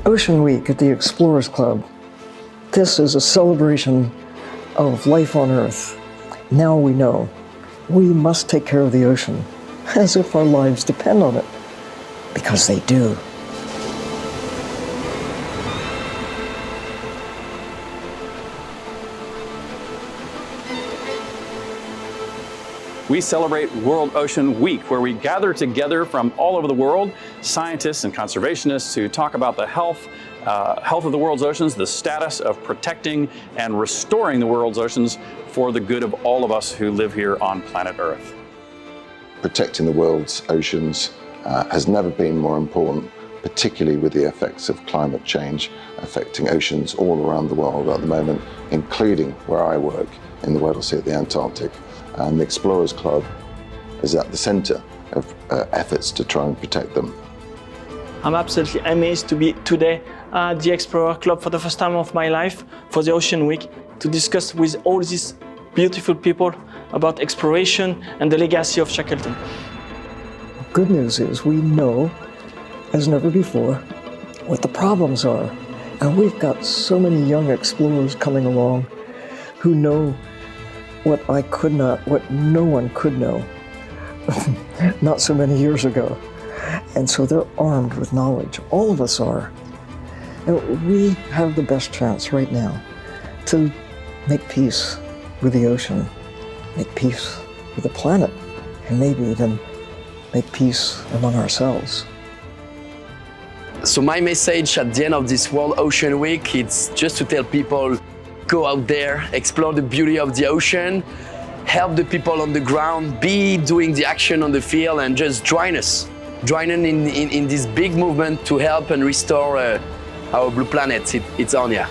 Ocean Week at the Explorers Club. This is a celebration of life on Earth. Now we know we must take care of the ocean as if our lives depend on it, because they do. We celebrate World Ocean Week, where we gather together from all over the world, scientists and conservationists, to talk about the health of the world's oceans, the status of protecting and restoring the world's oceans for the good of all of us who live here on planet Earth. Protecting the world's oceans has never been more important, particularly with the effects of climate change affecting oceans all around the world at the moment, including where I work in the Weddell Sea at the Antarctic. And the Explorers Club is at the center of efforts to try and protect them. I'm absolutely amazed to be today at the Explorer Club for the first time of my life for the Ocean Week to discuss with all these beautiful people about exploration and the legacy of Shackleton. Good news is we know, as never before, what the problems are. And we've got so many young explorers coming along who know what no one could know not so many years ago. And so they're armed with knowledge. All of us are. And we have the best chance right now to make peace with the ocean, make peace with the planet, and maybe even make peace among ourselves. So my message at the end of this World Ocean Week, it's just to tell people, go out there, explore the beauty of the ocean, help the people on the ground, be doing the action on the field, and just join us. Join in this big movement to help and restore our blue planet. It's on ya.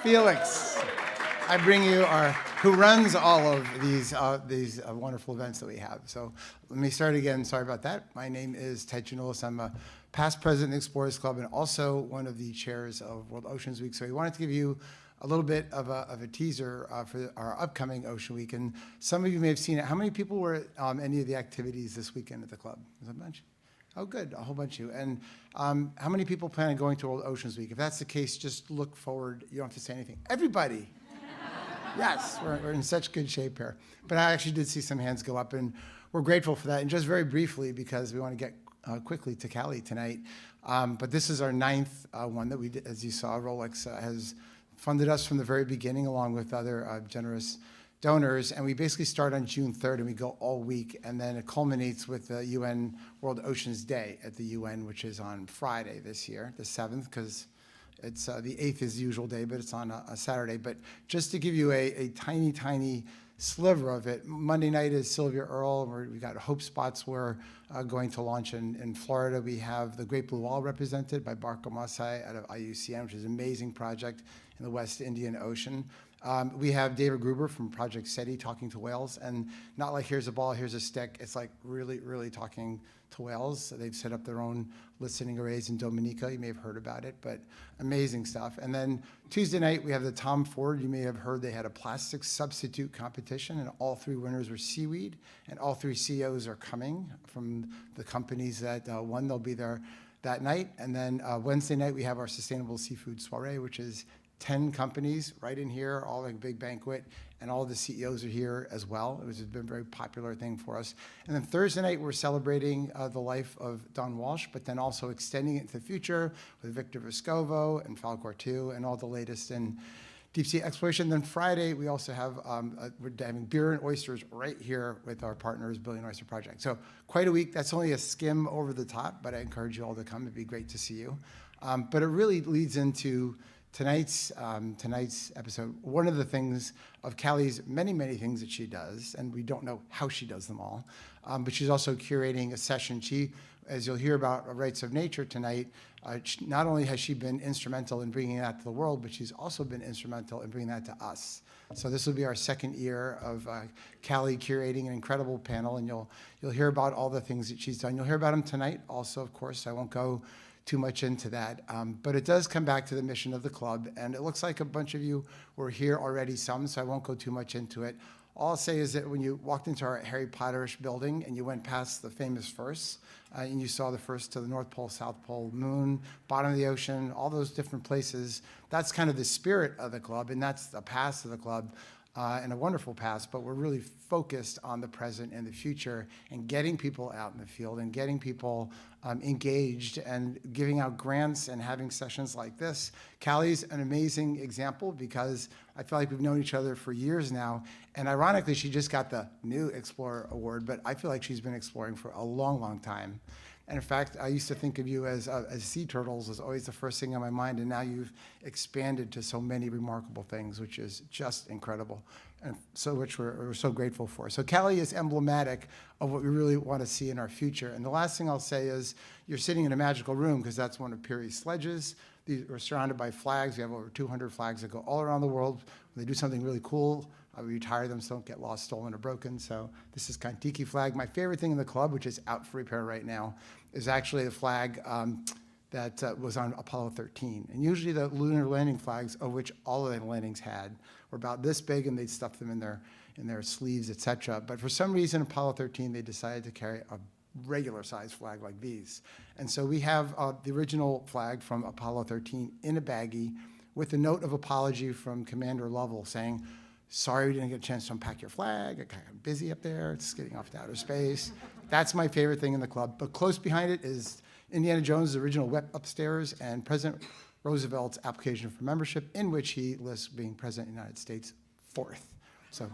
Felix, I bring you who runs all of these wonderful events that we have. So let me start again. Sorry about that. My name is Ted Giannoulis. I'm a past president of the Explorers Club and also one of the chairs of World Oceans Week. So we wanted to give you a little bit of a teaser for our upcoming Ocean Week. And some of you may have seen it. How many people were at any of the activities this weekend at the club? Was it a bunch? Oh, good, a whole bunch of you. And how many people plan on going to World Oceans Week? If that's the case, just look forward. You don't have to say anything. Everybody. Yes, we're in such good shape here. But I actually did see some hands go up, and we're grateful for that. And just very briefly, because we want to get quickly to Callie tonight, but this is our 9th one that we did. As you saw, Rolex has funded us from the very beginning, along with other generous donors, and we basically start on June 3rd and we go all week, and then it culminates with the UN World Oceans Day at the UN, which is on Friday this year, the 7th, because it's the 8th is the usual day, but it's on a Saturday. But just to give you a tiny, tiny sliver of it, Monday night is Sylvia Earle, where we got Hope Spots we're going to launch in Florida. We have the Great Blue Wall represented by Barco Masai out of IUCN, which is an amazing project in the West Indian Ocean. We have David Gruber from Project SETI talking to whales, and not like here's a ball, here's a stick. It's like really, really talking to whales. They've set up their own listening arrays in Dominica. You may have heard about it, but amazing stuff. And then Tuesday night, we have the Tom Ford. You may have heard they had a plastic substitute competition, and all 3 winners were seaweed, and all 3 CEOs are coming from the companies that won. They'll be there that night. And then Wednesday night, we have our Sustainable Seafood Soiree, which is 10 companies right in here, all like a big banquet, and all the CEOs are here as well. It has been a very popular thing for us. And then Thursday night, we're celebrating the life of Don Walsh, but then also extending it into the future with Victor Vescovo and Falcor 2 and all the latest in deep sea exploration. Then Friday, we also have, we're having beer and oysters right here with our partners, Billion Oyster Project. So quite a week. That's only a skim over the top, but I encourage you all to come. It'd be great to see you. But it really leads into tonight's episode, one of the things of Callie's many, many things that she does, and we don't know how she does them all, but she's also curating a session. She, as you'll hear about Rights of Nature tonight, not only has she been instrumental in bringing that to the world, but she's also been instrumental in bringing that to us. So this will be our second year of Callie curating an incredible panel, and you'll hear about all the things that she's done. You'll hear about them tonight also, of course. I won't go too much into that, but it does come back to the mission of the club, and it looks like a bunch of you were here already, so I won't go too much into it. All I'll say is that when you walked into our Harry Potterish building and you went past the famous firsts, and you saw the first to the North Pole, South Pole, moon, bottom of the ocean, all those different places, that's kind of the spirit of the club, and that's the past of the club, and a wonderful past, but we're really focused on the present and the future and getting people out in the field and getting people engaged and giving out grants and having sessions like this. Callie's an amazing example because I feel like we've known each other for years now, and ironically, she just got the new Explorer Award, but I feel like she's been exploring for a long, long time. And in fact, I used to think of you as sea turtles was always the first thing on my mind, and now you've expanded to so many remarkable things, which is just incredible, and so which we're so grateful for. So Callie is emblematic of what we really want to see in our future. And the last thing I'll say is you're sitting in a magical room because that's one of Peary's sledges. We're surrounded by flags. We have over 200 flags that go all around the world. When they do something really cool, we retire them so don't get lost, stolen, or broken. So this is Kontiki flag. My favorite thing in the club, which is out for repair right now, is actually the flag that was on Apollo 13. And usually the lunar landing flags, of which all of the landings had, were about this big, and they'd stuff them in their sleeves, etc. But for some reason, Apollo 13, they decided to carry a regular size flag like these. And so we have the original flag from Apollo 13 in a baggie with a note of apology from Commander Lovell saying, sorry we didn't get a chance to unpack your flag. I got busy up there. It's getting off to outer space. That's my favorite thing in the club. But close behind it is Indiana Jones' original Wet Upstairs and President Roosevelt's application for membership, in which he lists being President of the United States 4th. So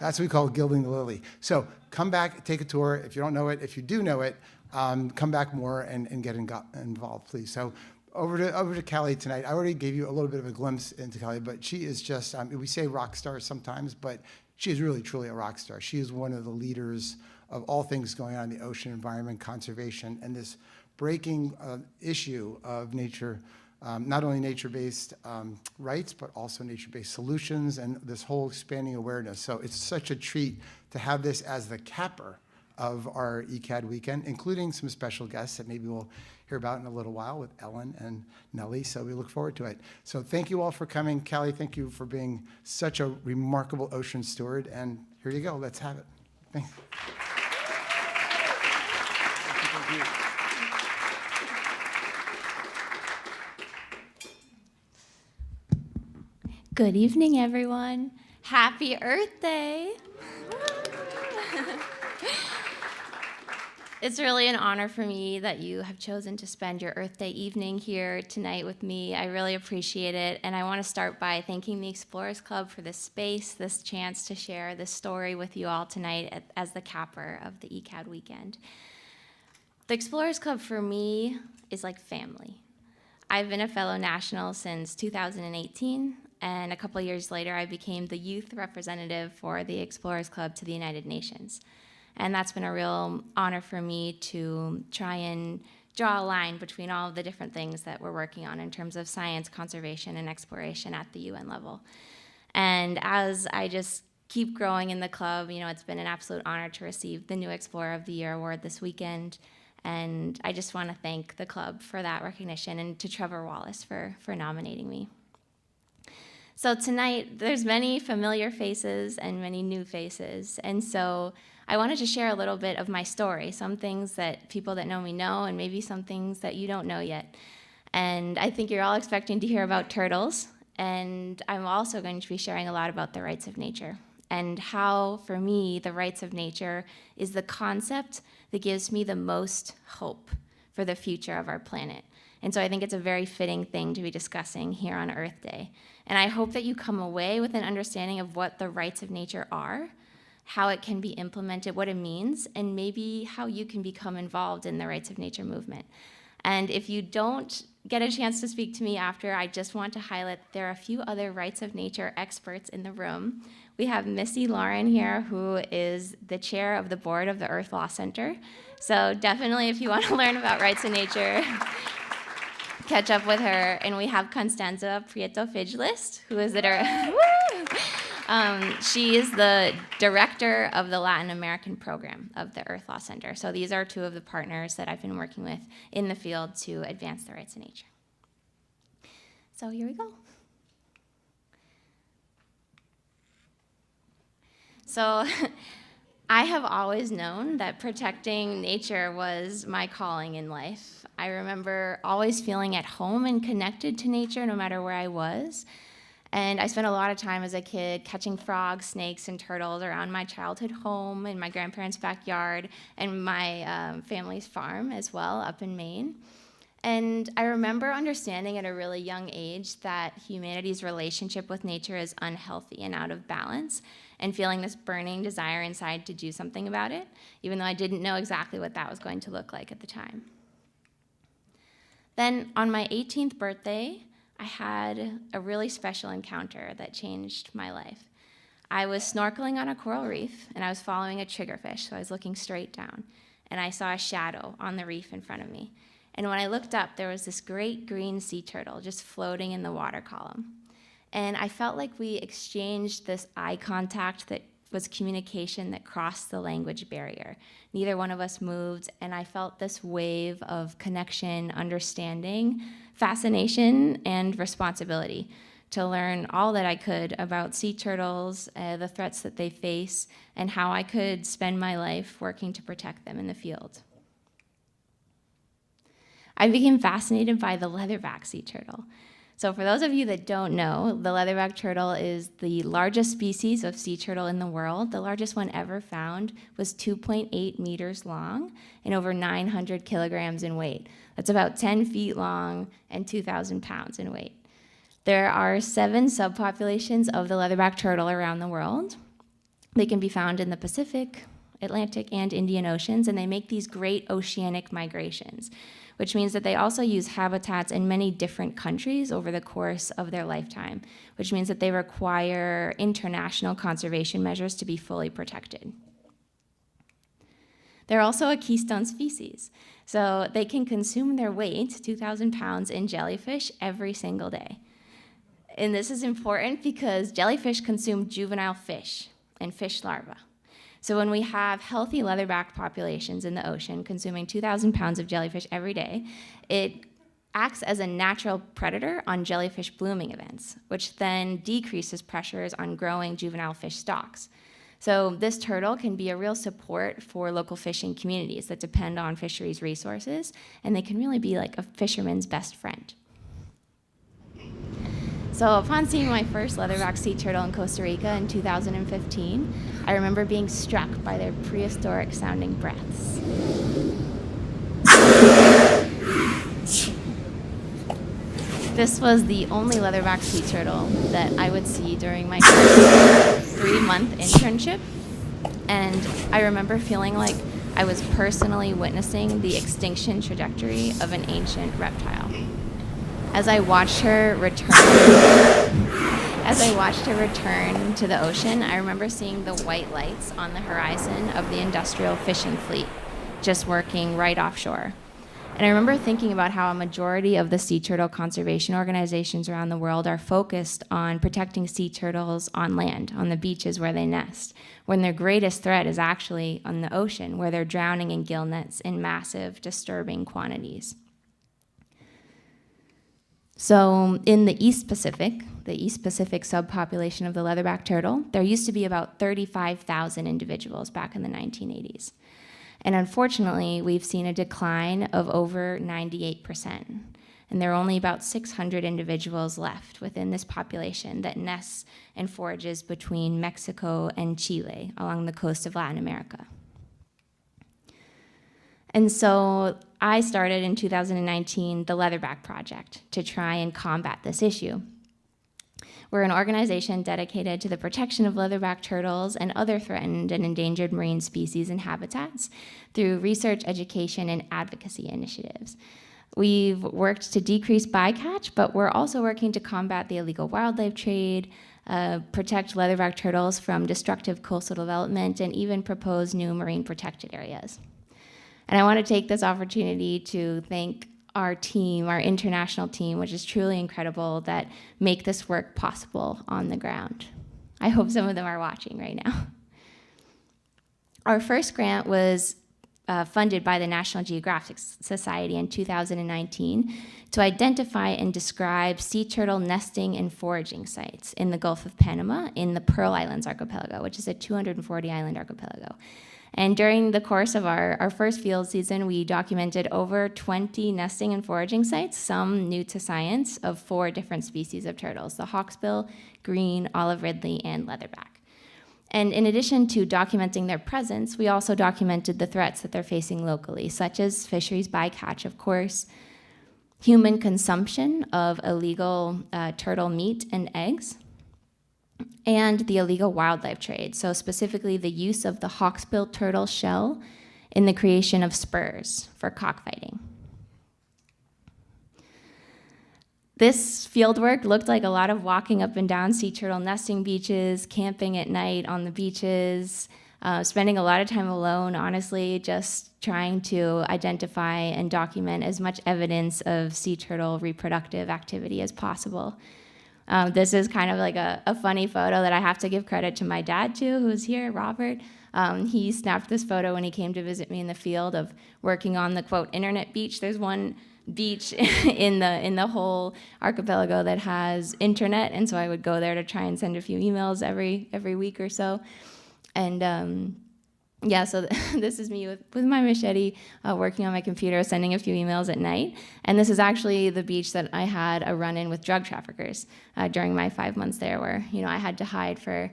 that's what we call gilding the lily. So come back, take a tour. If you don't know it, if you do know it, come back more and get involved, please. So over to Callie tonight. I already gave you a little bit of a glimpse into Callie, but she is just, we say rock star sometimes, but she is really, truly a rock star. She is one of the leaders of all things going on in the ocean environment, conservation, and this breaking issue of nature, not only nature-based rights, but also nature-based solutions and this whole expanding awareness. So it's such a treat to have this as the capper of our ECAD weekend, including some special guests that maybe we'll hear about in a little while with Ellen and Nellie, so we look forward to it. So thank you all for coming. Callie, thank you for being such a remarkable ocean steward, and here you go, let's have it. Thanks. Thank you. Good evening, everyone. Happy Earth Day. It's really an honor for me that you have chosen to spend your Earth Day evening here tonight with me. I really appreciate it, and I want to start by thanking the Explorers Club for this space, this chance to share this story with you all tonight as the capper of the ECAD weekend. The Explorers Club for me is like family. I've been a fellow national since 2018, and a couple years later I became the youth representative for the Explorers Club to the United Nations. And that's been a real honor for me to try and draw a line between all of the different things that we're working on in terms of science, conservation, and exploration at the UN level. And as I just keep growing in the club, you know, it's been an absolute honor to receive the new Explorer of the Year award this weekend. And I just want to thank the club for that recognition, and to Trevor Wallace for nominating me. So tonight, there's many familiar faces and many new faces. And so I wanted to share a little bit of my story, some things that people that know me know, and maybe some things that you don't know yet. And I think you're all expecting to hear about turtles, and I'm also going to be sharing a lot about the rights of nature, and how, for me, the rights of nature is the concept that gives me the most hope for the future of our planet. And so I think it's a very fitting thing to be discussing here on Earth Day. And I hope that you come away with an understanding of what the rights of nature are, how it can be implemented, what it means, and maybe how you can become involved in the rights of nature movement. And if you don't get a chance to speak to me after, I just want to highlight there are a few other rights of nature experts in the room. We have Missy Lauren here, who is the chair of the board of the Earth Law Center. So definitely, if you want to learn about rights in nature, catch up with her. And we have Constanza Prieto Fidgelist, who is she is the director of the Latin American program of the Earth Law Center. So these are two of the partners that I've been working with in the field to advance the rights of nature. So here we go. So I have always known that protecting nature was my calling in life. I remember always feeling at home and connected to nature no matter where I was. And I spent a lot of time as a kid catching frogs, snakes, and turtles around my childhood home, in my grandparents' backyard, and my family's farm as well, up in Maine. And I remember understanding at a really young age that humanity's relationship with nature is unhealthy and out of balance, and feeling this burning desire inside to do something about it, even though I didn't know exactly what that was going to look like at the time. Then on my 18th birthday, I had a really special encounter that changed my life. I was snorkeling on a coral reef, and I was following a triggerfish, so I was looking straight down, and I saw a shadow on the reef in front of me. And when I looked up, there was this great green sea turtle just floating in the water column. And I felt like we exchanged this eye contact that was communication that crossed the language barrier. Neither one of us moved, and I felt this wave of connection, understanding, fascination, and responsibility to learn all that I could about sea turtles, the threats that they face, and how I could spend my life working to protect them in the field. I became fascinated by the leatherback sea turtle. So for those of you that don't know, the leatherback turtle is the largest species of sea turtle in the world. The largest one ever found was 2.8 meters long and over 900 kilograms in weight. That's about 10 feet long and 2,000 pounds in weight. There are 7 subpopulations of the leatherback turtle around the world. They can be found in the Pacific, Atlantic, and Indian Oceans, and they make these great oceanic migrations, which means that they also use habitats in many different countries over the course of their lifetime, which means that they require international conservation measures to be fully protected. They're also a keystone species, so they can consume their weight, 2,000 pounds, in jellyfish every single day. And this is important because jellyfish consume juvenile fish and fish larvae. So when we have healthy leatherback populations in the ocean consuming 2,000 pounds of jellyfish every day, it acts as a natural predator on jellyfish blooming events, which then decreases pressures on growing juvenile fish stocks. So this turtle can be a real support for local fishing communities that depend on fisheries resources, and they can really be like a fisherman's best friend. So upon seeing my first leatherback sea turtle in Costa Rica in 2015, I remember being struck by their prehistoric sounding breaths. This was the only leatherback sea turtle that I would see during my first 3-month internship, and I remember feeling like I was personally witnessing the extinction trajectory of an ancient reptile. As I watched her return to the ocean, I remember seeing the white lights on the horizon of the industrial fishing fleet, just working right offshore. And I remember thinking about how a majority of the sea turtle conservation organizations around the world are focused on protecting sea turtles on land, on the beaches where they nest, when their greatest threat is actually on the ocean, where they're drowning in gill nets in massive, disturbing quantities. So in the East Pacific subpopulation of the leatherback turtle, there used to be about 35,000 individuals back in the 1980s. And unfortunately, we've seen a decline of over 98%. And there are only about 600 individuals left within this population that nests and forages between Mexico and Chile along the coast of Latin America. And so I started in 2019 the Leatherback Project to try and combat this issue. We're an organization dedicated to the protection of leatherback turtles and other threatened and endangered marine species and habitats through research, education, and advocacy initiatives. We've worked to decrease bycatch, but we're also working to combat the illegal wildlife trade, protect leatherback turtles from destructive coastal development, and even propose new marine protected areas. And I want to take this opportunity to thank our team, our international team, which is truly incredible, that make this work possible on the ground. I hope some of them are watching right now. Our first grant was funded by the National Geographic Society in 2019 to identify and describe sea turtle nesting and foraging sites in the Gulf of Panama in the Pearl Islands archipelago, which is a 240-island archipelago. And during the course of our first field season, we documented over 20 nesting and foraging sites, some new to science, of 4 different species of turtles: the hawksbill, green, olive ridley, and leatherback. And in addition to documenting their presence, we also documented the threats that they're facing locally, such as fisheries bycatch, of course, human consumption of illegal turtle meat and eggs, and the illegal wildlife trade. So specifically the use of the hawksbill turtle shell in the creation of spurs for cockfighting. This fieldwork looked like a lot of walking up and down sea turtle nesting beaches, camping at night on the beaches, spending a lot of time alone, honestly, just trying to identify and document as much evidence of sea turtle reproductive activity as possible. This is kind of like a funny photo that I have to give credit to my dad too, who's here, Robert. He snapped this photo when he came to visit me in the field of working on the, quote, internet beach. There's one beach in the whole archipelago that has internet, and so I would go there to try and send a few emails every week or so. And yeah, so this is me with my machete working on my computer, sending a few emails at night. And this is actually the beach that I had a run-in with drug traffickers during my 5 months there, where I had to hide for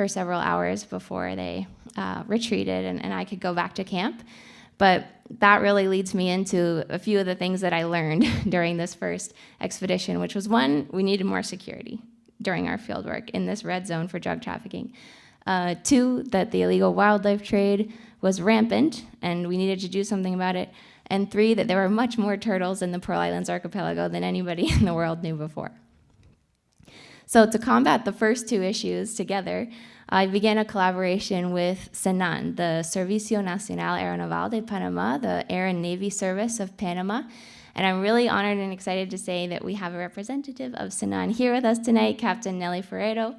several hours before they retreated and I could go back to camp. But that really leads me into a few of the things that I learned during this first expedition, which was, 1, we needed more security during our fieldwork in this red zone for drug trafficking. 2, that the illegal wildlife trade was rampant and we needed to do something about it. And 3, that there were much more turtles in the Pearl Islands archipelago than anybody in the world knew before. So to combat the first 2 issues together, I began a collaboration with SENAN, the Servicio Nacional Aeronaval de Panamá, the Air and Navy Service of Panama. And I'm really honored and excited to say that we have a representative of SENAN here with us tonight, Captain Nelly Ferrero.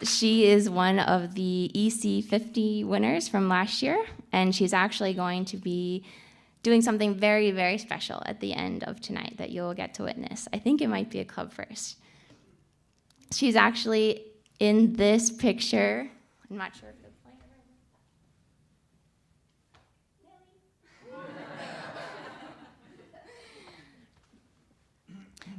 She is one of the EC50 winners from last year, and she's actually going to be doing something very, very special at the end of tonight that you'll get to witness. I think it might be a club first. She's actually in this picture. I'm not sure if it's playing right.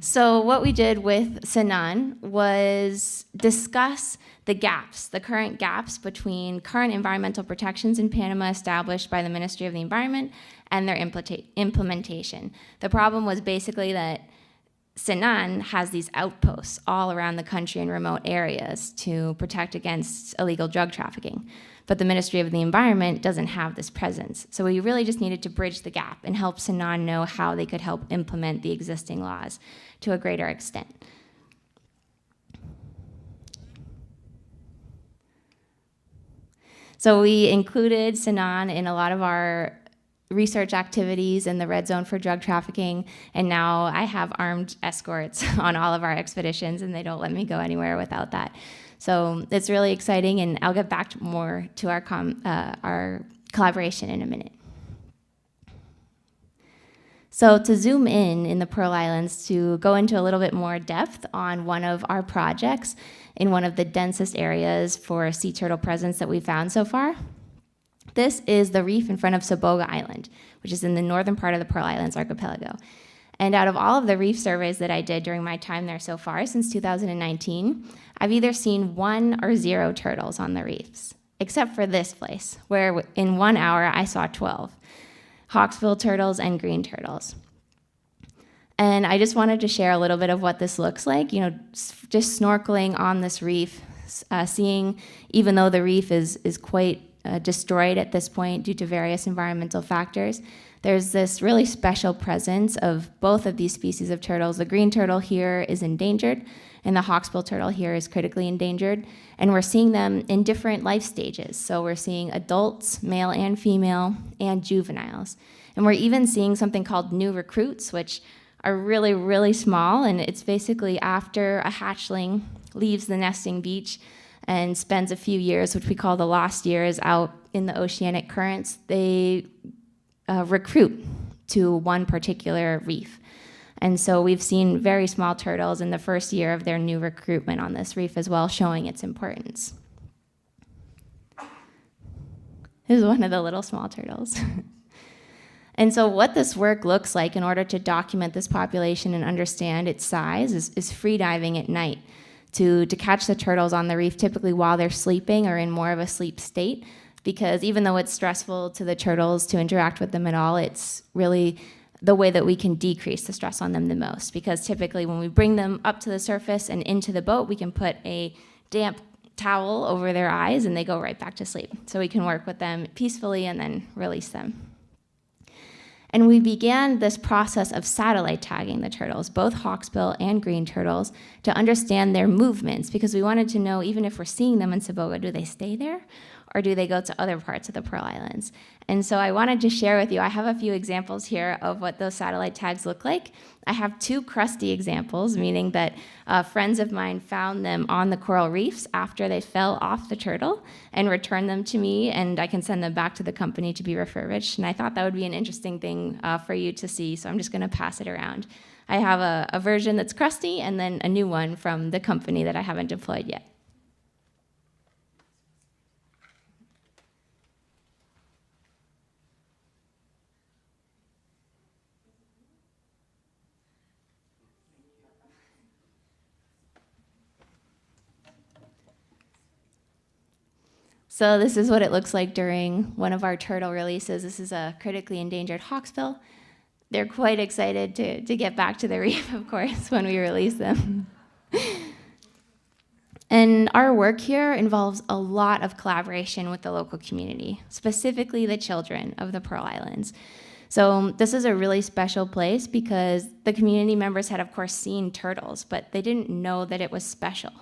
So what we did with Senan was discuss the gaps, the current gaps between current environmental protections in Panama established by the Ministry of the Environment and their implementation. The problem was basically that Senan has these outposts all around the country in remote areas to protect against illegal drug trafficking. But the Ministry of the Environment doesn't have this presence. So we really just needed to bridge the gap and help Senan know how they could help implement the existing laws to a greater extent. So we included Senan in a lot of our research activities in the red zone for drug trafficking, and now I have armed escorts on all of our expeditions, and they don't let me go anywhere without that. So it's really exciting, and I'll get back more to our collaboration in a minute. So to zoom in the Pearl Islands, to go into a little bit more depth on one of our projects in one of the densest areas for sea turtle presence that we've found so far. This is the reef in front of Saboga Island, which is in the northern part of the Pearl Islands archipelago. And out of all of the reef surveys that I did during my time there so far, since 2019, I've either seen 1 or 0 turtles on the reefs, except for this place, where in 1 hour I saw 12, hawksbill turtles and green turtles. And I just wanted to share a little bit of what this looks like, just snorkeling on this reef seeing, even though the reef is quite destroyed at this point due to various environmental factors, there's this really special presence of both of these species of turtles. The green turtle here is endangered, and the hawksbill turtle here is critically endangered. And we're seeing them in different life stages. So we're seeing adults, male and female, and juveniles. And we're even seeing something called new recruits, which are really, really small. And it's basically after a hatchling leaves the nesting beach and spends a few years, which we call the lost years, out in the oceanic currents, they recruit to one particular reef. And so we've seen very small turtles in the first year of their new recruitment on this reef as well, showing its importance. This is one of the little small turtles. And so what this work looks like in order to document this population and understand its size is free diving at night to catch the turtles on the reef, typically while they're sleeping or in more of a sleep state, because even though it's stressful to the turtles to interact with them at all, it's really the way that we can decrease the stress on them the most. Because typically when we bring them up to the surface and into the boat, we can put a damp towel over their eyes and they go right back to sleep. So we can work with them peacefully and then release them. And we began this process of satellite tagging the turtles, both hawksbill and green turtles, to understand their movements, because we wanted to know, even if we're seeing them in Saboga, do they stay there? Or do they go to other parts of the Pearl Islands? And so I wanted to share with you, I have a few examples here of what those satellite tags look like. I have two crusty examples, meaning that friends of mine found them on the coral reefs after they fell off the turtle and returned them to me, and I can send them back to the company to be refurbished. And I thought that would be an interesting thing for you to see, so I'm just gonna pass it around. I have a version that's crusty and then a new one from the company that I haven't deployed yet. So this is what it looks like during one of our turtle releases. This is a critically endangered hawksbill. They're quite excited to get back to the reef, of course, when we release them. And our work here involves a lot of collaboration with the local community, specifically the children of the Pearl Islands. So this is a really special place because the community members had, of course, seen turtles, but they didn't know that it was special.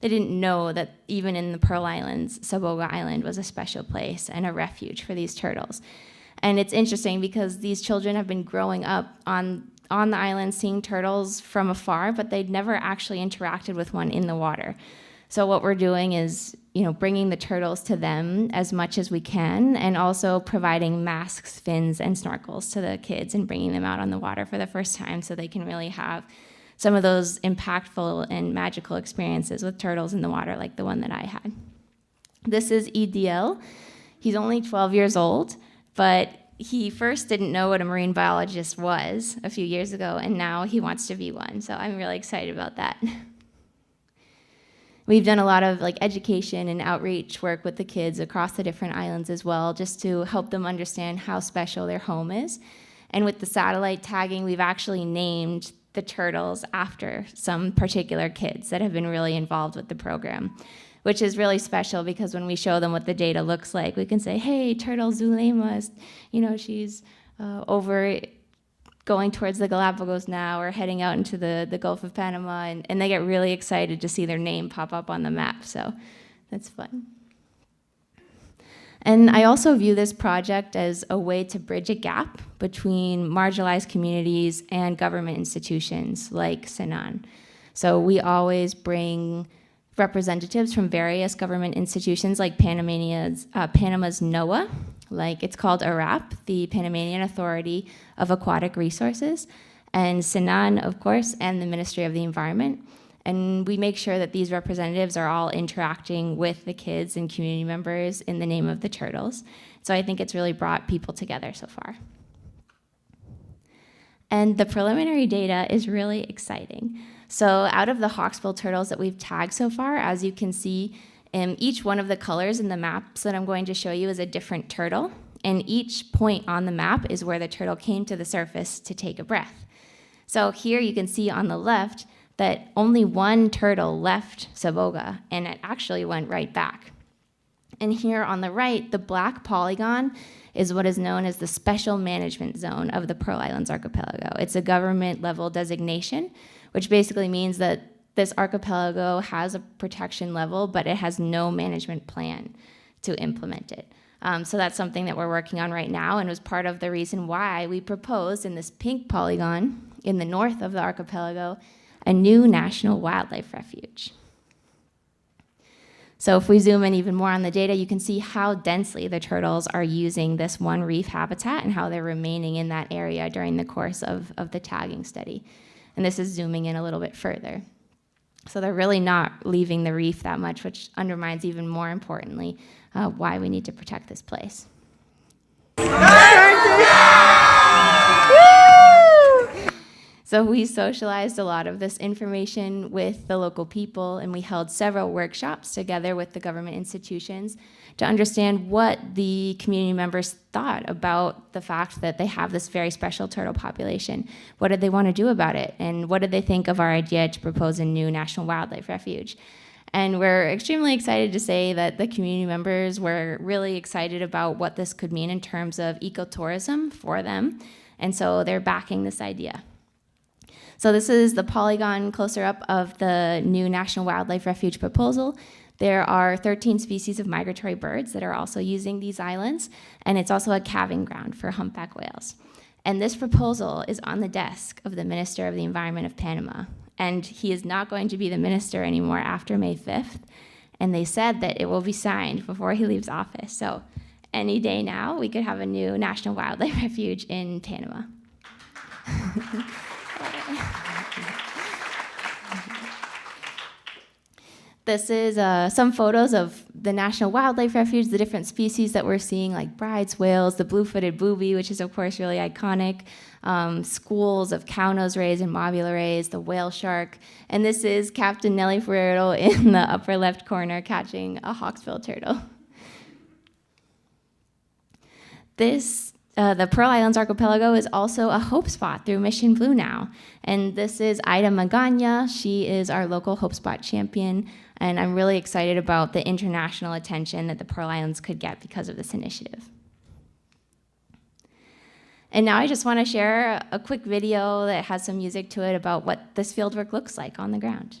They didn't know that even in the Pearl Islands, Saboga Island was a special place and a refuge for these turtles. And it's interesting because these children have been growing up on the island seeing turtles from afar, but they'd never actually interacted with one in the water. So what we're doing is, bringing the turtles to them as much as we can, and also providing masks, fins, and snorkels to the kids and bringing them out on the water for the first time so they can really have some of those impactful and magical experiences with turtles in the water like the one that I had. This is EDL. He's only 12 years old, but he first didn't know what a marine biologist was a few years ago, and now he wants to be one, so I'm really excited about that. We've done a lot of education and outreach work with the kids across the different islands as well, just to help them understand how special their home is. And with the satellite tagging, we've actually named the turtles after some particular kids that have been really involved with the program, which is really special because when we show them what the data looks like, we can say, hey, turtle Zulema, she's over going towards the Galapagos now or heading out into the Gulf of Panama, and they get really excited to see their name pop up on the map, so that's fun. And I also view this project as a way to bridge a gap between marginalized communities and government institutions like Sinan. So we always bring representatives from various government institutions like Panama's NOAA, it's called ARAP, the Panamanian Authority of Aquatic Resources, and Sinan, of course, and the Ministry of the Environment. And we make sure that these representatives are all interacting with the kids and community members in the name of the turtles. So I think it's really brought people together so far. And the preliminary data is really exciting. So out of the hawksbill turtles that we've tagged so far, as you can see, each one of the colors in the maps that I'm going to show you is a different turtle. And each point on the map is where the turtle came to the surface to take a breath. So here you can see on the left that only one turtle left Saboga, and it actually went right back. And here on the right, the black polygon is what is known as the Special Management Zone of the Pearl Islands Archipelago. It's a government-level designation, which basically means that this archipelago has a protection level, but it has no management plan to implement it. So that's something that we're working on right now, and was part of the reason why we proposed in this pink polygon in the north of the archipelago a new national wildlife refuge. So if we zoom in even more on the data, you can see how densely the turtles are using this one reef habitat and how they're remaining in that area during the course of the tagging study. And this is zooming in a little bit further. So they're really not leaving the reef that much, which undermines even more importantly why we need to protect this place. So we socialized a lot of this information with the local people, and we held several workshops together with the government institutions to understand what the community members thought about the fact that they have this very special turtle population. What did they want to do about it? And what did they think of our idea to propose a new national wildlife refuge? And we're extremely excited to say that the community members were really excited about what this could mean in terms of ecotourism for them. And so they're backing this idea. So this is the polygon closer up of the new National Wildlife Refuge proposal. There are 13 species of migratory birds that are also using these islands, and it's also a calving ground for humpback whales. And this proposal is on the desk of the Minister of the Environment of Panama, and he is not going to be the minister anymore after May 5th, and they said that it will be signed before he leaves office. So any day now, we could have a new National Wildlife Refuge in Panama. This is some photos of the National Wildlife Refuge, the different species that we're seeing, like bride's whales, the blue-footed booby, which is of course really iconic, schools of cow-nose rays and mobula rays, the whale shark, and this is Captain Nelly Ferrero in the upper left corner catching a hawksbill turtle. The Pearl Islands Archipelago is also a hope spot through Mission Blue now. And this is Ida Magana. She is our local hope spot champion. And I'm really excited about the international attention that the Pearl Islands could get because of this initiative. And now I just want to share a quick video that has some music to it about what this fieldwork looks like on the ground.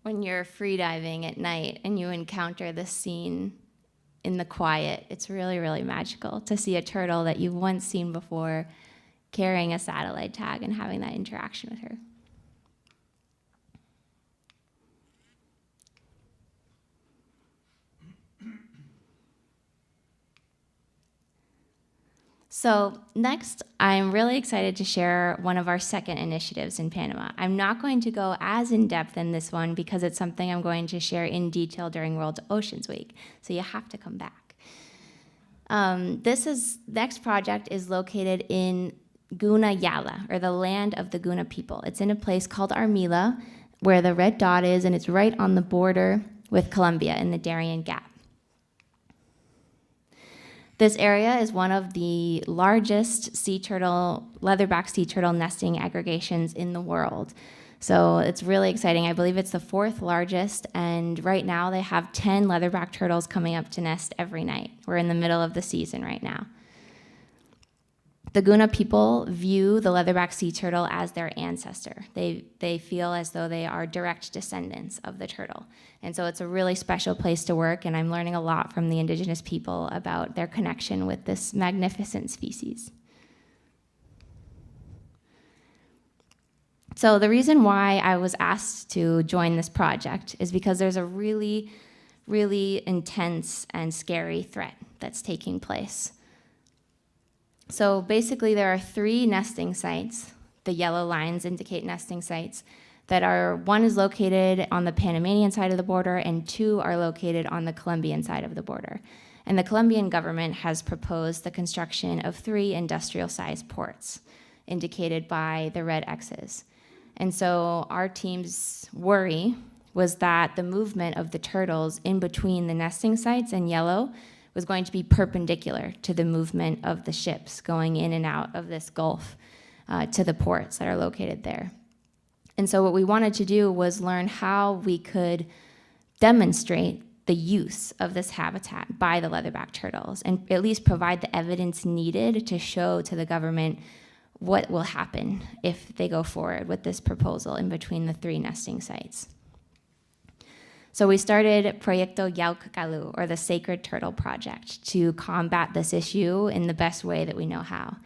When you're freediving at night and you encounter this scene in the quiet, it's really, really magical to see a turtle that you've once seen before carrying a satellite tag and having that interaction with her. So next, I'm really excited to share one of our second initiatives in Panama. I'm not going to go as in-depth in this one because it's something I'm going to share in detail during World Oceans Week, so you have to come back. Next project is located in Guna Yala, or the land of the Guna people. It's in a place called Armila, where the red dot is, and it's right on the border with Colombia in the Darien Gap. This area is one of the largest leatherback sea turtle nesting aggregations in the world. So it's really exciting. I believe it's the 4th largest, and right now they have 10 leatherback turtles coming up to nest every night. We're in the middle of the season right now. The Guna people view the leatherback sea turtle as their ancestor. They feel as though they are direct descendants of the turtle. And so it's a really special place to work, and I'm learning a lot from the indigenous people about their connection with this magnificent species. So the reason why I was asked to join this project is because there's a really, really intense and scary threat that's taking place. So basically there are 3 nesting sites. The yellow lines indicate nesting sites one is located on the Panamanian side of the border, and 2 are located on the Colombian side of the border. And the Colombian government has proposed the construction of 3 industrial-sized ports, indicated by the red X's. And so our team's worry was that the movement of the turtles in between the nesting sites in yellow was going to be perpendicular to the movement of the ships going in and out of this gulf to the ports that are located there. And so what we wanted to do was learn how we could demonstrate the use of this habitat by the leatherback turtles, and at least provide the evidence needed to show to the government what will happen if they go forward with this proposal in between the 3 nesting sites. So we started Proyecto Yauccacalu, or the Sacred Turtle Project, to combat this issue in the best way that we know how.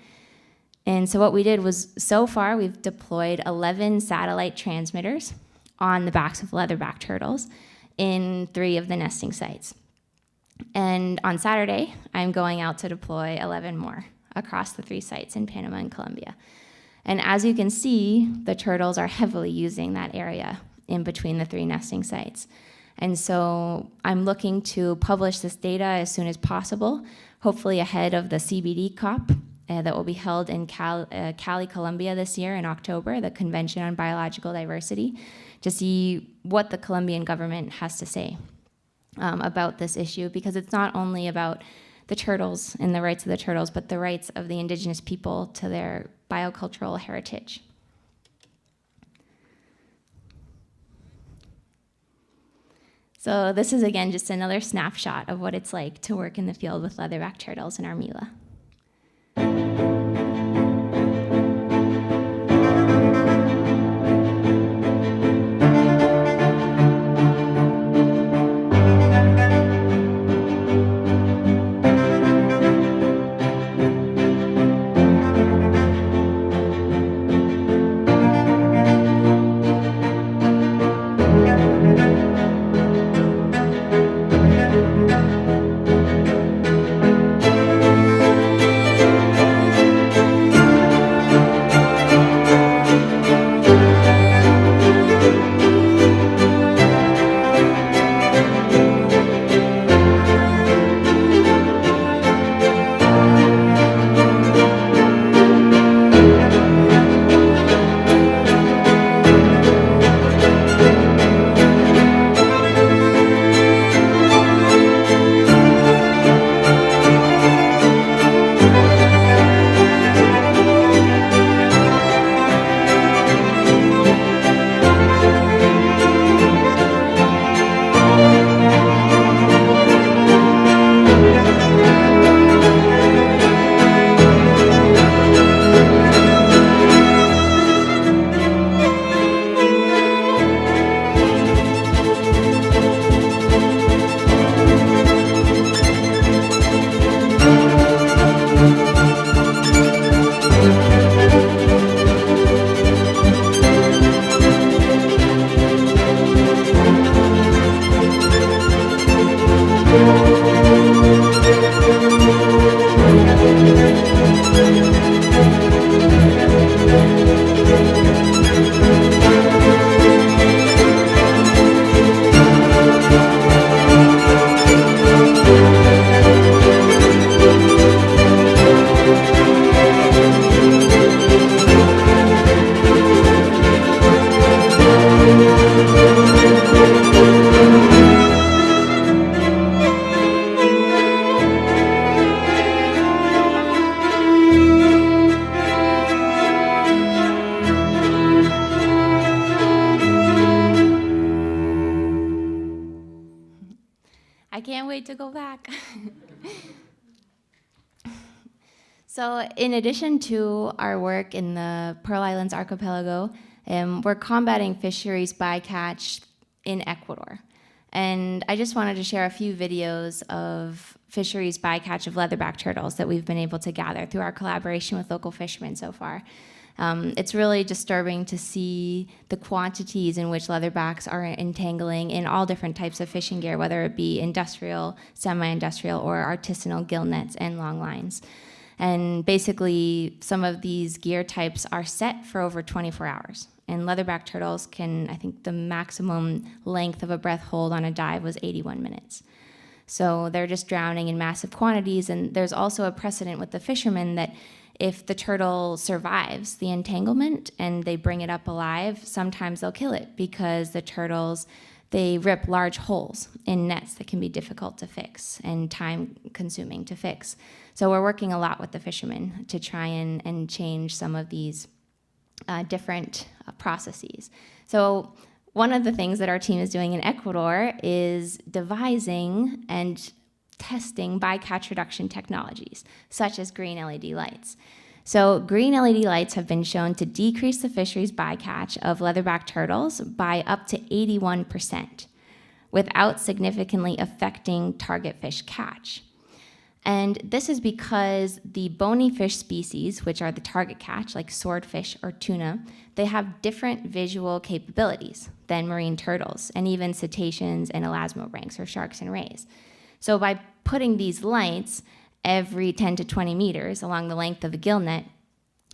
And so what we did was, so far we've deployed 11 satellite transmitters on the backs of leatherback turtles in 3 of the nesting sites. And on Saturday, I'm going out to deploy 11 more across the 3 sites in Panama and Colombia. And as you can see, the turtles are heavily using that area in between the 3 nesting sites. And so I'm looking to publish this data as soon as possible, hopefully ahead of the CBD COP that will be held in Cali, Colombia this year in October, the Convention on Biological Diversity, to see what the Colombian government has to say about this issue, because it's not only about the turtles and the rights of the turtles, but the rights of the indigenous people to their biocultural heritage. So this is, again, just another snapshot of what it's like to work in the field with leatherback turtles in Armila. I can't wait to go back. So in addition to our work in the Pearl Islands archipelago, we're combating fisheries bycatch in Ecuador. And I just wanted to share a few videos of fisheries bycatch of leatherback turtles that we've been able to gather through our collaboration with local fishermen so far. It's really disturbing to see the quantities in which leatherbacks are entangling in all different types of fishing gear, whether it be industrial, semi-industrial, or artisanal gill nets and long lines. And basically, some of these gear types are set for over 24 hours. And leatherback turtles can, I think the maximum length of a breath hold on a dive was 81 minutes. So they're just drowning in massive quantities, and there's also a precedent with the fishermen that if the turtle survives the entanglement and they bring it up alive, sometimes they'll kill it because the turtles, they rip large holes in nets that can be difficult to fix and time-consuming to fix. So we're working a lot with the fishermen to try and change some of these different processes. So one of the things that our team is doing in Ecuador is devising and testing bycatch reduction technologies, such as green LED lights. So green LED lights have been shown to decrease the fisheries bycatch of leatherback turtles by up to 81%, without significantly affecting target fish catch. And this is because the bony fish species, which are the target catch, like swordfish or tuna, they have different visual capabilities than marine turtles, and even cetaceans and elasmobranchs, or sharks and rays. So by putting these lights every 10 to 20 meters along the length of the gill net,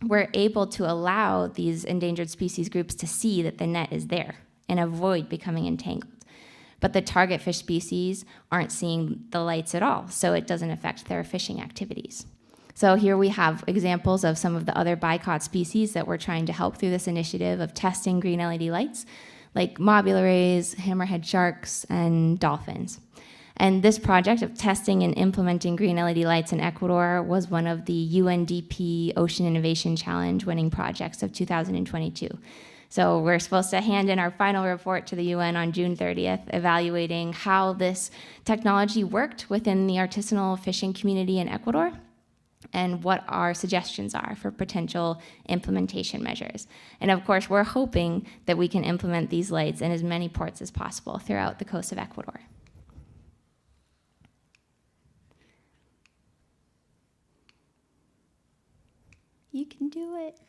we're able to allow these endangered species groups to see that the net is there and avoid becoming entangled. But the target fish species aren't seeing the lights at all, so it doesn't affect their fishing activities. So here we have examples of some of the other bycatch species that we're trying to help through this initiative of testing green LED lights, like mobula rays, hammerhead sharks, and dolphins. And this project of testing and implementing green LED lights in Ecuador was one of the UNDP Ocean Innovation Challenge winning projects of 2022. So we're supposed to hand in our final report to the UN on June 30th, evaluating how this technology worked within the artisanal fishing community in Ecuador and what our suggestions are for potential implementation measures. And of course, we're hoping that we can implement these lights in as many ports as possible throughout the coast of Ecuador. You can do it.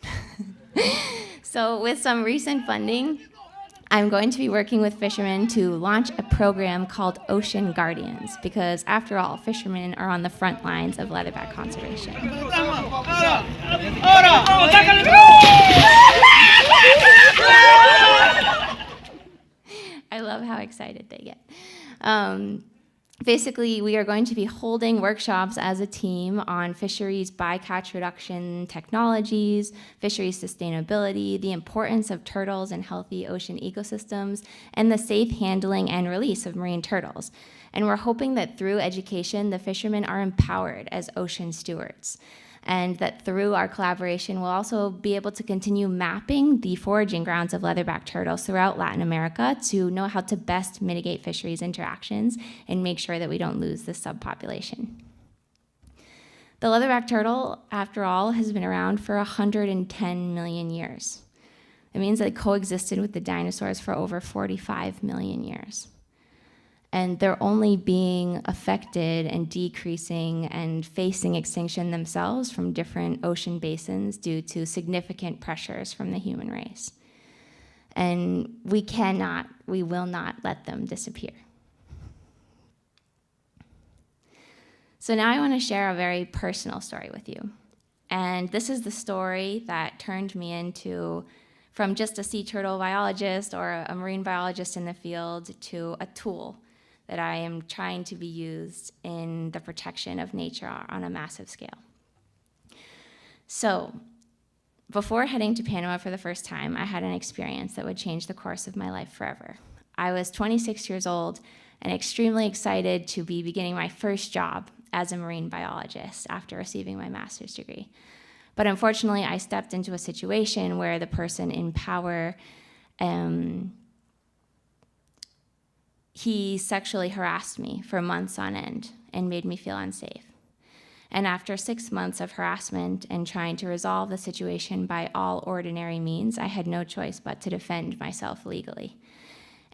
So with some recent funding, I'm going to be working with fishermen to launch a program called Ocean Guardians, because after all, fishermen are on the front lines of leatherback conservation. I love how excited they get. Basically, we are going to be holding workshops as a team on fisheries bycatch reduction technologies, fisheries sustainability, the importance of turtles in healthy ocean ecosystems, and the safe handling and release of marine turtles. And we're hoping that through education, the fishermen are empowered as ocean stewards, and that through our collaboration, we'll also be able to continue mapping the foraging grounds of leatherback turtles throughout Latin America to know how to best mitigate fisheries interactions and make sure that we don't lose this subpopulation. The leatherback turtle, after all, has been around for 110 million years. It means that it coexisted with the dinosaurs for over 45 million years. And they're only being affected and decreasing and facing extinction themselves from different ocean basins due to significant pressures from the human race. And we will not let them disappear. So now I want to share a very personal story with you. And this is the story that turned me into, from just a sea turtle biologist or a marine biologist in the field, to a tool that I am trying to be used in the protection of nature on a massive scale. So, before heading to Panama for the first time, I had an experience that would change the course of my life forever. I was 26 years old and extremely excited to be beginning my first job as a marine biologist after receiving my master's degree. But unfortunately, I stepped into a situation where the person in power, he sexually harassed me for months on end and made me feel unsafe. And after 6 months of harassment and trying to resolve the situation by all ordinary means, I had no choice but to defend myself legally.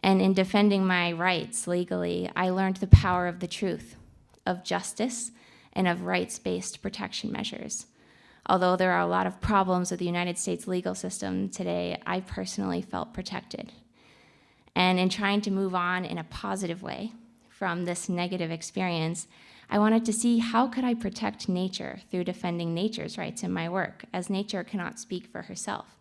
And in defending my rights legally, I learned the power of the truth, of justice, and of rights-based protection measures. Although there are a lot of problems with the United States legal system today, I personally felt protected. And in trying to move on in a positive way from this negative experience, I wanted to see how could I protect nature through defending nature's rights in my work, as nature cannot speak for herself.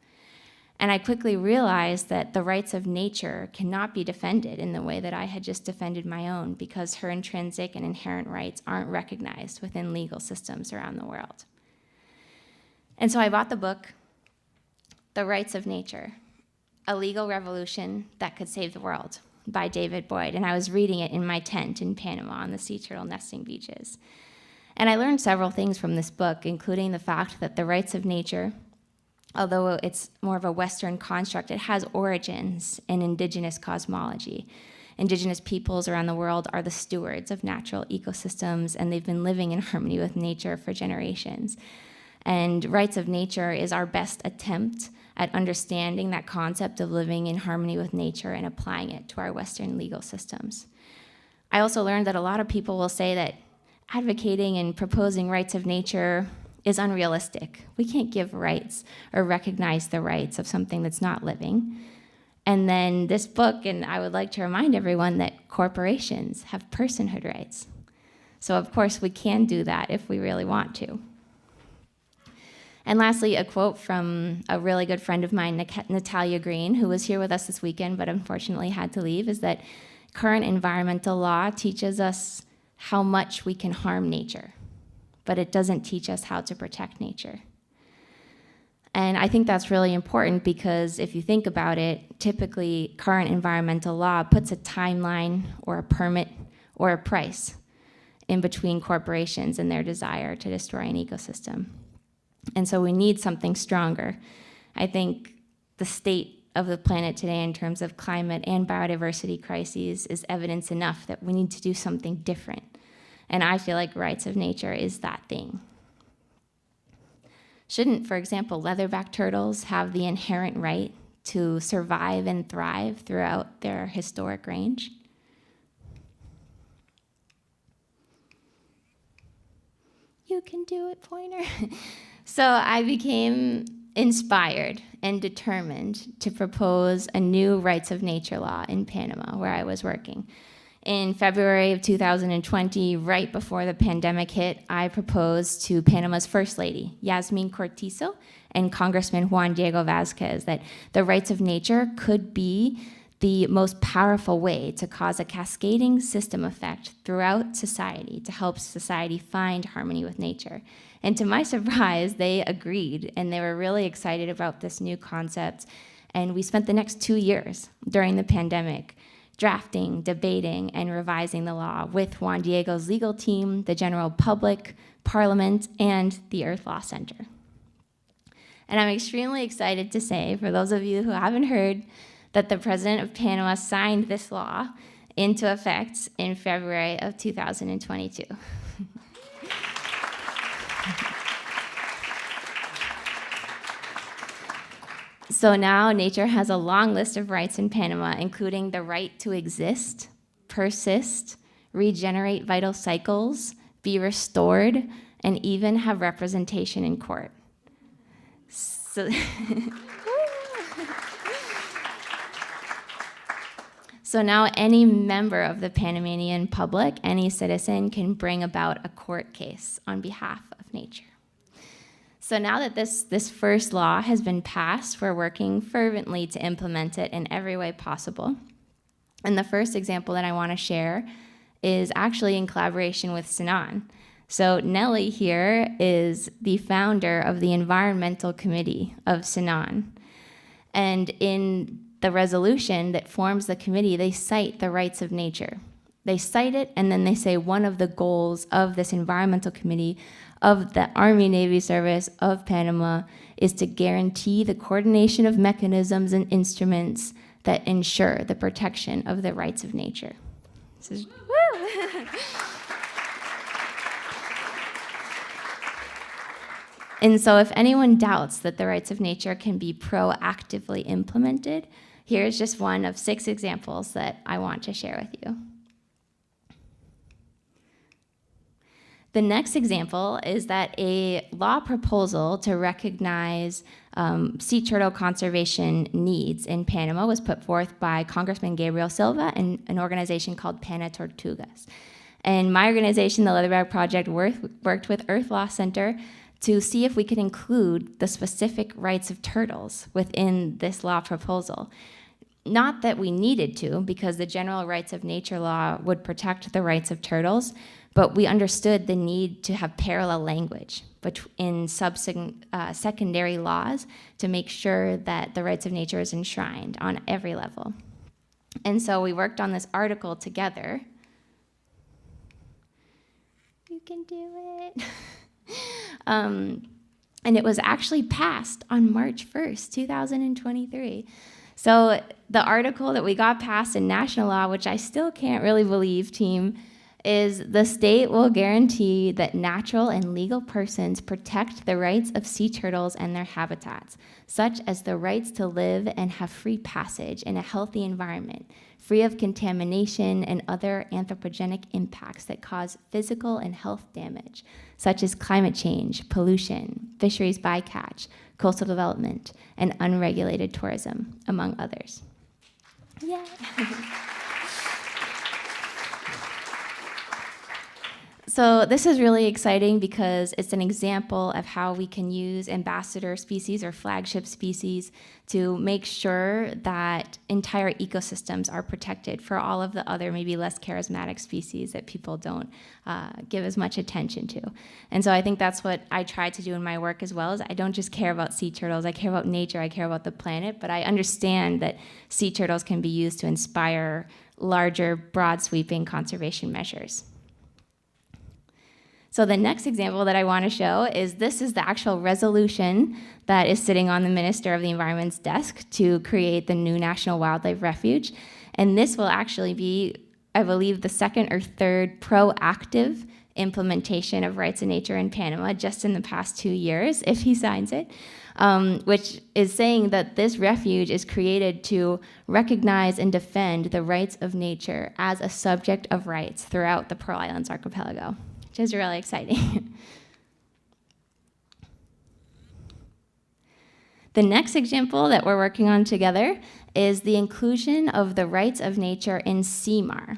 And I quickly realized that the rights of nature cannot be defended in the way that I had just defended my own, because her intrinsic and inherent rights aren't recognized within legal systems around the world. And so I bought the book, The Rights of Nature, A Legal Revolution That Could Save the World, by David Boyd, and I was reading it in my tent in Panama on the sea turtle nesting beaches. And I learned several things from this book, including the fact that the rights of nature, although it's more of a Western construct, it has origins in indigenous cosmology. Indigenous peoples around the world are the stewards of natural ecosystems, and they've been living in harmony with nature for generations. And rights of nature is our best attempt at understanding that concept of living in harmony with nature and applying it to our Western legal systems. I also learned that a lot of people will say that advocating and proposing rights of nature is unrealistic. We can't give rights or recognize the rights of something that's not living. And then this book, and I would like to remind everyone that corporations have personhood rights. So of course we can do that if we really want to. And lastly, a quote from a really good friend of mine, Natalia Green, who was here with us this weekend but unfortunately had to leave, is that current environmental law teaches us how much we can harm nature, but it doesn't teach us how to protect nature. And I think that's really important because if you think about it, typically current environmental law puts a timeline or a permit or a price in between corporations and their desire to destroy an ecosystem. And so we need something stronger. I think the state of the planet today in terms of climate and biodiversity crises is evidence enough that we need to do something different. And I feel like rights of nature is that thing. Shouldn't, for example, leatherback turtles have the inherent right to survive and thrive throughout their historic range? You can do it, Pointer. So I became inspired and determined to propose a new rights of nature law in Panama, where I was working. In February of 2020, right before the pandemic hit, I proposed to Panama's First Lady, Yasmin Cortizo, and Congressman Juan Diego Vazquez that the rights of nature could be the most powerful way to cause a cascading system effect throughout society to help society find harmony with nature. And to my surprise, they agreed, and they were really excited about this new concept. And we spent the next 2 years during the pandemic drafting, debating, and revising the law with Juan Diego's legal team, the general public, Parliament, and the Earth Law Center. And I'm extremely excited to say, for those of you who haven't heard, that the President of Panama signed this law into effect in February of 2022. So now nature has a long list of rights in Panama, including the right to exist, persist, regenerate vital cycles, be restored, and even have representation in court. So now any member of the Panamanian public, any citizen, can bring about a court case on behalf of nature. So now that this first law has been passed, we're working fervently to implement it in every way possible. And the first example that I want to share is actually in collaboration with Sinan. So Nellie here is the founder of the Environmental Committee of Sinan. And in the resolution that forms the committee, they cite the rights of nature. They cite it, and then they say one of the goals of this environmental committee of the Army and Navy service of Panama is to guarantee the coordination of mechanisms and instruments that ensure the protection of the rights of nature. This is, woo! And so if anyone doubts that the rights of nature can be proactively implemented, here's just one of 6 examples that I want to share with you. The next example is that a law proposal to recognize sea turtle conservation needs in Panama was put forth by Congressman Gabriel Silva and an organization called Pana Tortugas. And my organization, the Leatherback Project, worked with Earth Law Center to see if we could include the specific rights of turtles within this law proposal. Not that we needed to, because the general rights of nature law would protect the rights of turtles, but we understood the need to have parallel language in secondary laws to make sure that the rights of nature is enshrined on every level. And so we worked on this article together. You can do it. And it was actually passed on March 1st, 2023. So the article that we got passed in national law, which I still can't really believe, team, is the state will guarantee that natural and legal persons protect the rights of sea turtles and their habitats, such as the rights to live and have free passage in a healthy environment, free of contamination and other anthropogenic impacts that cause physical and health damage, such as climate change, pollution, fisheries bycatch, coastal development, and unregulated tourism, among others. Yeah. So this is really exciting because it's an example of how we can use ambassador species or flagship species to make sure that entire ecosystems are protected for all of the other maybe less charismatic species that people don't give as much attention to. And so I think that's what I try to do in my work as well, is I don't just care about sea turtles, I care about nature, I care about the planet, but I understand that sea turtles can be used to inspire larger, broad sweeping conservation measures. So the next example that I want to show is this is the actual resolution that is sitting on the Minister of the Environment's desk to create the new National Wildlife Refuge. And this will actually be, I believe, the second or third proactive implementation of rights of nature in Panama just in the past 2 years, if he signs it, which is saying that this refuge is created to recognize and defend the rights of nature as a subject of rights throughout the Pearl Islands archipelago, which is really exciting. The next example that we're working on together is the inclusion of the rights of nature in CMAR.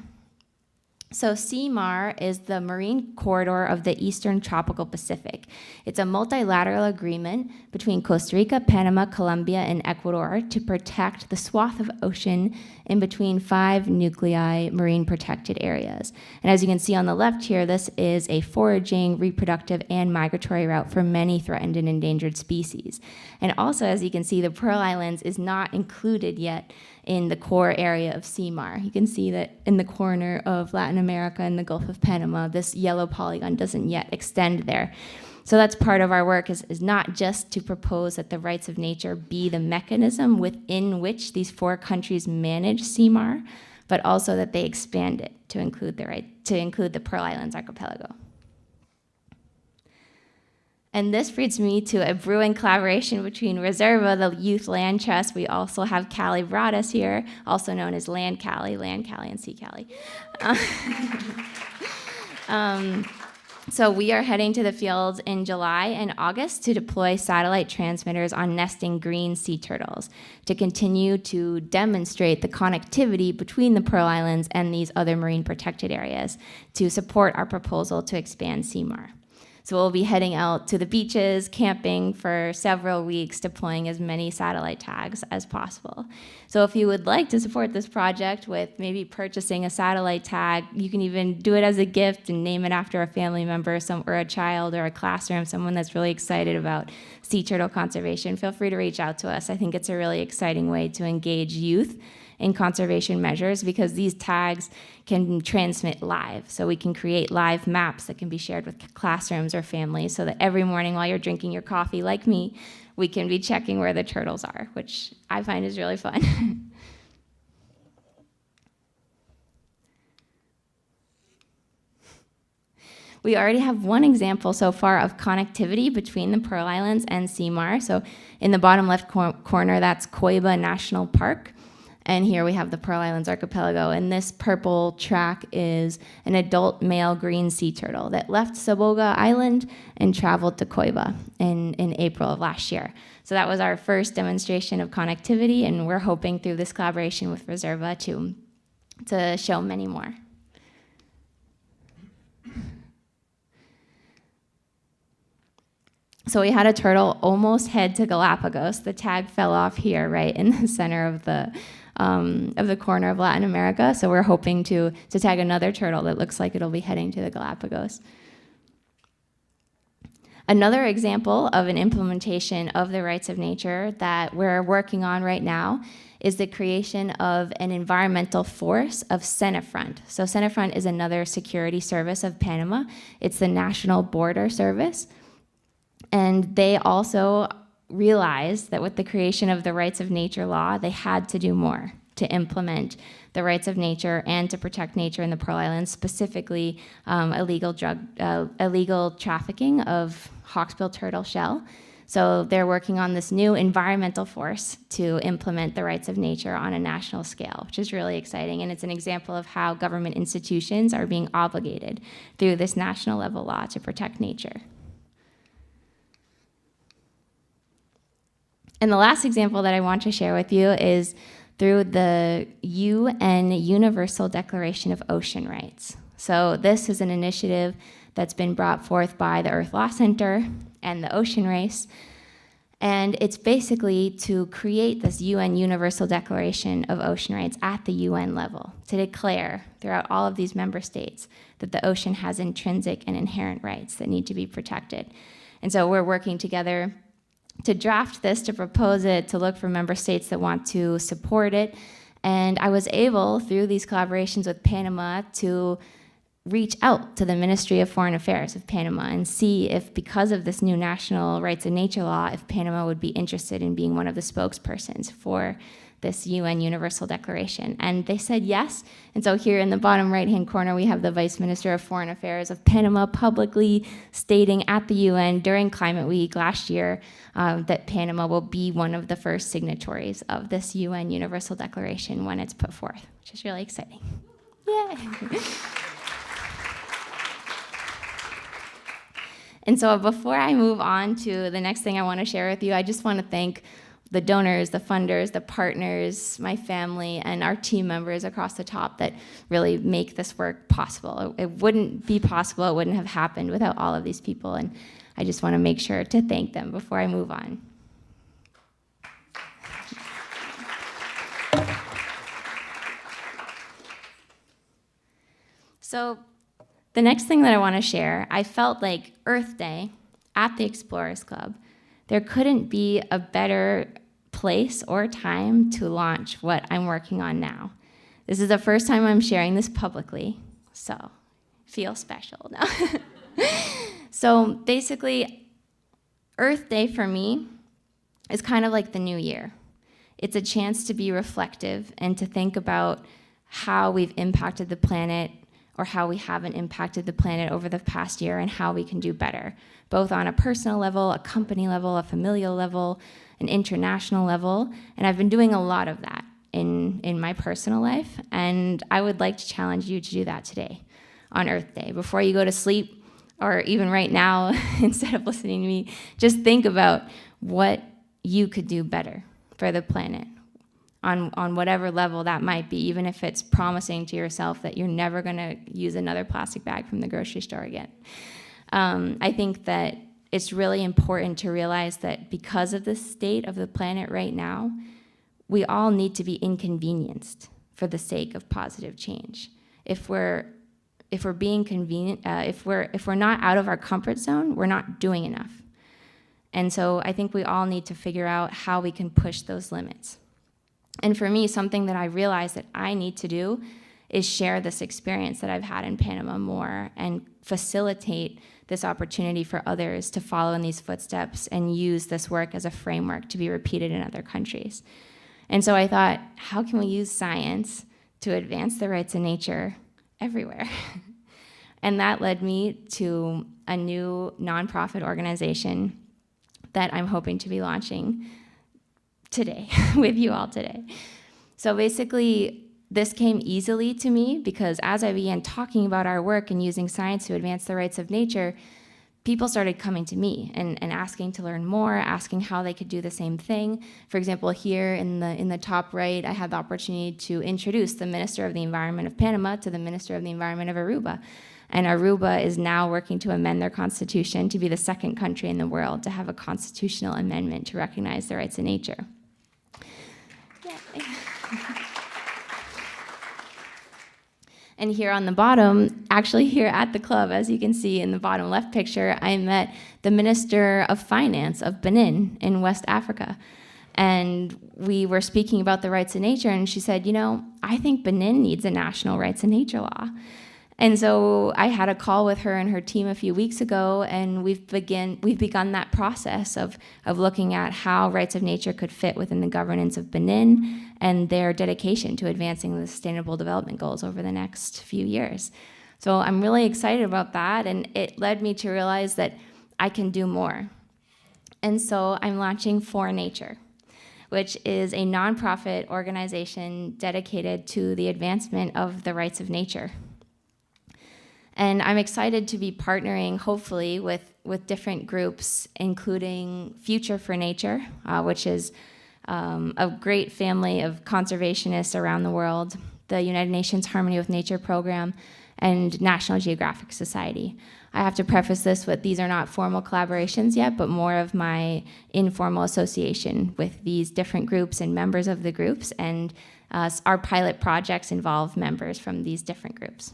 So CMAR is the marine corridor of the Eastern Tropical Pacific. It's a multilateral agreement between Costa Rica, Panama, Colombia, and Ecuador to protect the swath of ocean in between 5 nuclei marine protected areas. And as you can see on the left here, this is a foraging, reproductive, and migratory route for many threatened and endangered species. And also, as you can see, the Pearl Islands is not included yet in the core area of CMAR. You can see that in the corner of Latin America and the Gulf of Panama, this yellow polygon doesn't yet extend there. So that's part of our work, is not just to propose that the rights of nature be the mechanism within which these 4 countries manage CMAR, but also that they expand it to include the Pearl Islands archipelago. And this brings me to a brewing collaboration between Reserva, the Youth Land Trust. We also have Callie brought us here, also known as Land Callie and Sea Callie. So we are heading to the fields in July and August to deploy satellite transmitters on nesting green sea turtles to continue to demonstrate the connectivity between the Pearl Islands and these other marine protected areas to support our proposal to expand CMAR. So we'll be heading out to the beaches, camping for several weeks, deploying as many satellite tags as possible. So if you would like to support this project with maybe purchasing a satellite tag, you can even do it as a gift and name it after a family member or a child or a classroom, someone that's really excited about sea turtle conservation. Feel free to reach out to us. I think it's a really exciting way to engage youth in conservation measures, because these tags can transmit live. So we can create live maps that can be shared with classrooms or families, so that every morning while you're drinking your coffee, like me, we can be checking where the turtles are, which I find is really fun. We already have one example so far of connectivity between the Pearl Islands and Seymour. So in the bottom left corner, that's Koiba National Park. And here we have the Pearl Islands Archipelago. And this purple track is an adult male green sea turtle that left Saboga Island and traveled to Koiba in April of last year. So that was our first demonstration of connectivity, and we're hoping through this collaboration with Reserva to show many more. So we had a turtle almost head to Galapagos. The tag fell off here, right in the center of the corner of Latin America. So we're hoping to tag another turtle that looks like it'll be heading to the Galapagos. Another example of an implementation of the rights of nature that we're working on right now is the creation of an environmental force of Senafront. So Senafront is another security service of Panama. It's the National Border Service. And they also realized that with the creation of the rights of nature law, they had to do more to implement the rights of nature and to protect nature in the Pearl Islands, specifically illegal trafficking of hawksbill turtle shell. So they're working on this new environmental force to implement the rights of nature on a national scale, which is really exciting. And it's an example of how government institutions are being obligated through this national level law to protect nature. And the last example that I want to share with you is through the UN Universal Declaration of Ocean Rights. So this is an initiative that's been brought forth by the Earth Law Center and the Ocean Race. And it's basically to create this UN Universal Declaration of Ocean Rights at the UN level, to declare throughout all of these member states that the ocean has intrinsic and inherent rights that need to be protected. And so we're working together to draft this, to propose it, to look for member states that want to support it. And I was able, through these collaborations with Panama, to reach out to the Ministry of Foreign Affairs of Panama and see if, because of this new national rights of nature law, if Panama would be interested in being one of the spokespersons for this UN Universal Declaration. And they said yes. And so here in the bottom right-hand corner, we have the Vice Minister of Foreign Affairs of Panama publicly stating at the UN during Climate Week last year that Panama will be one of the first signatories of this UN Universal Declaration when it's put forth, which is really exciting. Yay! And so before I move on to the next thing I want to share with you, I just want to thank the donors, the funders, the partners, my family, and our team members across the top that really make this work possible. It wouldn't be possible, it wouldn't have happened without all of these people, and I just want to make sure to thank them before I move on. So the next thing that I want to share, I felt like Earth Day at the Explorers Club, there couldn't be a better place or time to launch what I'm working on now. This is the first time I'm sharing this publicly, so feel special now. So basically, Earth Day for me is kind of like the new year. It's a chance to be reflective and to think about how we've impacted the planet or how we haven't impacted the planet over the past year and how we can do better, both on a personal level, a company level, a familial level, an international level. And I've been doing a lot of that in my personal life, and I would like to challenge you to do that today on Earth Day. Before you go to sleep, or even right now, instead of listening to me, just think about what you could do better for the planet on whatever level that might be, even if it's promising to yourself that you're never going to use another plastic bag from the grocery store again. I think that it's really important to realize that because of the state of the planet right now, we all need to be inconvenienced for the sake of positive change. If we're being convenient, if we're not out of our comfort zone, we're not doing enough. And so I think we all need to figure out how we can push those limits. And for me, something that I realized that I need to do is share this experience that I've had in Panama more and facilitate this opportunity for others to follow in these footsteps and use this work as a framework to be repeated in other countries. And so I thought, how can we use science to advance the rights of nature everywhere? And that led me to a new nonprofit organization that I'm hoping to be launching today with you all today. So basically, this came easily to me because as I began talking about our work and using science to advance the rights of nature, people started coming to me and asking to learn more, asking how they could do the same thing. For example, here in the top right, I had the opportunity to introduce the Minister of the Environment of Panama to the Minister of the Environment of Aruba. And Aruba is now working to amend their constitution to be the second country in the world to have a constitutional amendment to recognize the rights of nature. Yay. And here on the bottom, actually here at the club, as you can see in the bottom left picture, I met the Minister of Finance of Benin in West Africa. And we were speaking about the rights of nature, and she said, I think Benin needs a national rights of nature law. And so I had a call with her and her team a few weeks ago, and we've begun that process of looking at how rights of nature could fit within the governance of Benin and their dedication to advancing the Sustainable Development Goals over the next few years. So I'm really excited about that, and it led me to realize that I can do more. And so I'm launching For Nature, which is a nonprofit organization dedicated to the advancement of the rights of nature. And I'm excited to be partnering, hopefully, with different groups, including Future for Nature, which is a great family of conservationists around the world, the United Nations Harmony with Nature program, and National Geographic Society. I have to preface this with these are not formal collaborations yet, but more of my informal association with these different groups and members of the groups, and our pilot projects involve members from these different groups.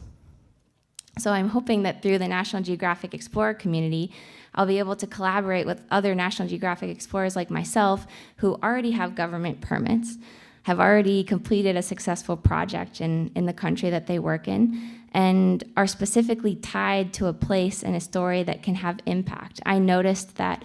So I'm hoping that through the National Geographic Explorer community, I'll be able to collaborate with other National Geographic Explorers like myself who already have government permits, have already completed a successful project in the country that they work in, and are specifically tied to a place and a story that can have impact. I noticed that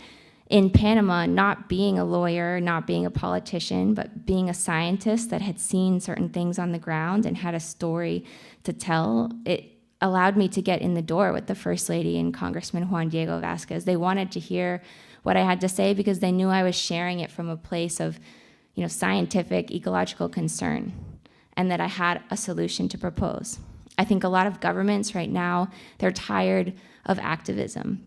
in Panama, not being a lawyer, not being a politician, but being a scientist that had seen certain things on the ground and had a story to tell, it allowed me to get in the door with the First Lady and Congressman Juan Diego Vasquez. They wanted to hear what I had to say because they knew I was sharing it from a place of, scientific, ecological concern, and that I had a solution to propose. I think a lot of governments right now, they're tired of activism,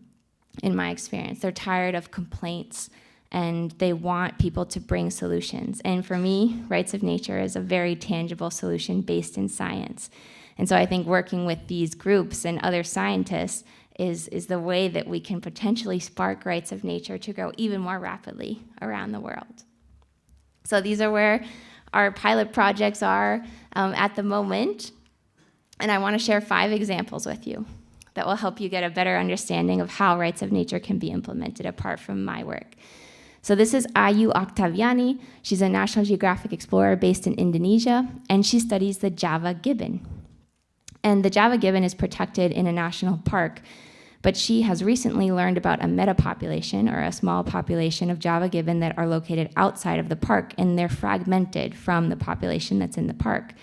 in my experience. They're tired of complaints, and they want people to bring solutions. And for me, rights of nature is a very tangible solution based in science. And so I think working with these groups and other scientists is the way that we can potentially spark rights of nature to grow even more rapidly around the world. So these are where our pilot projects are at the moment. And I want to share 5 examples with you that will help you get a better understanding of how rights of nature can be implemented apart from my work. So this is Ayu Octaviani. She's a National Geographic explorer based in Indonesia, and she studies the Java gibbon. And the Java gibbon is protected in a national park, but she has recently learned about a metapopulation, or a small population of Java gibbon that are located outside of the park, and they're fragmented from the population that's in the park.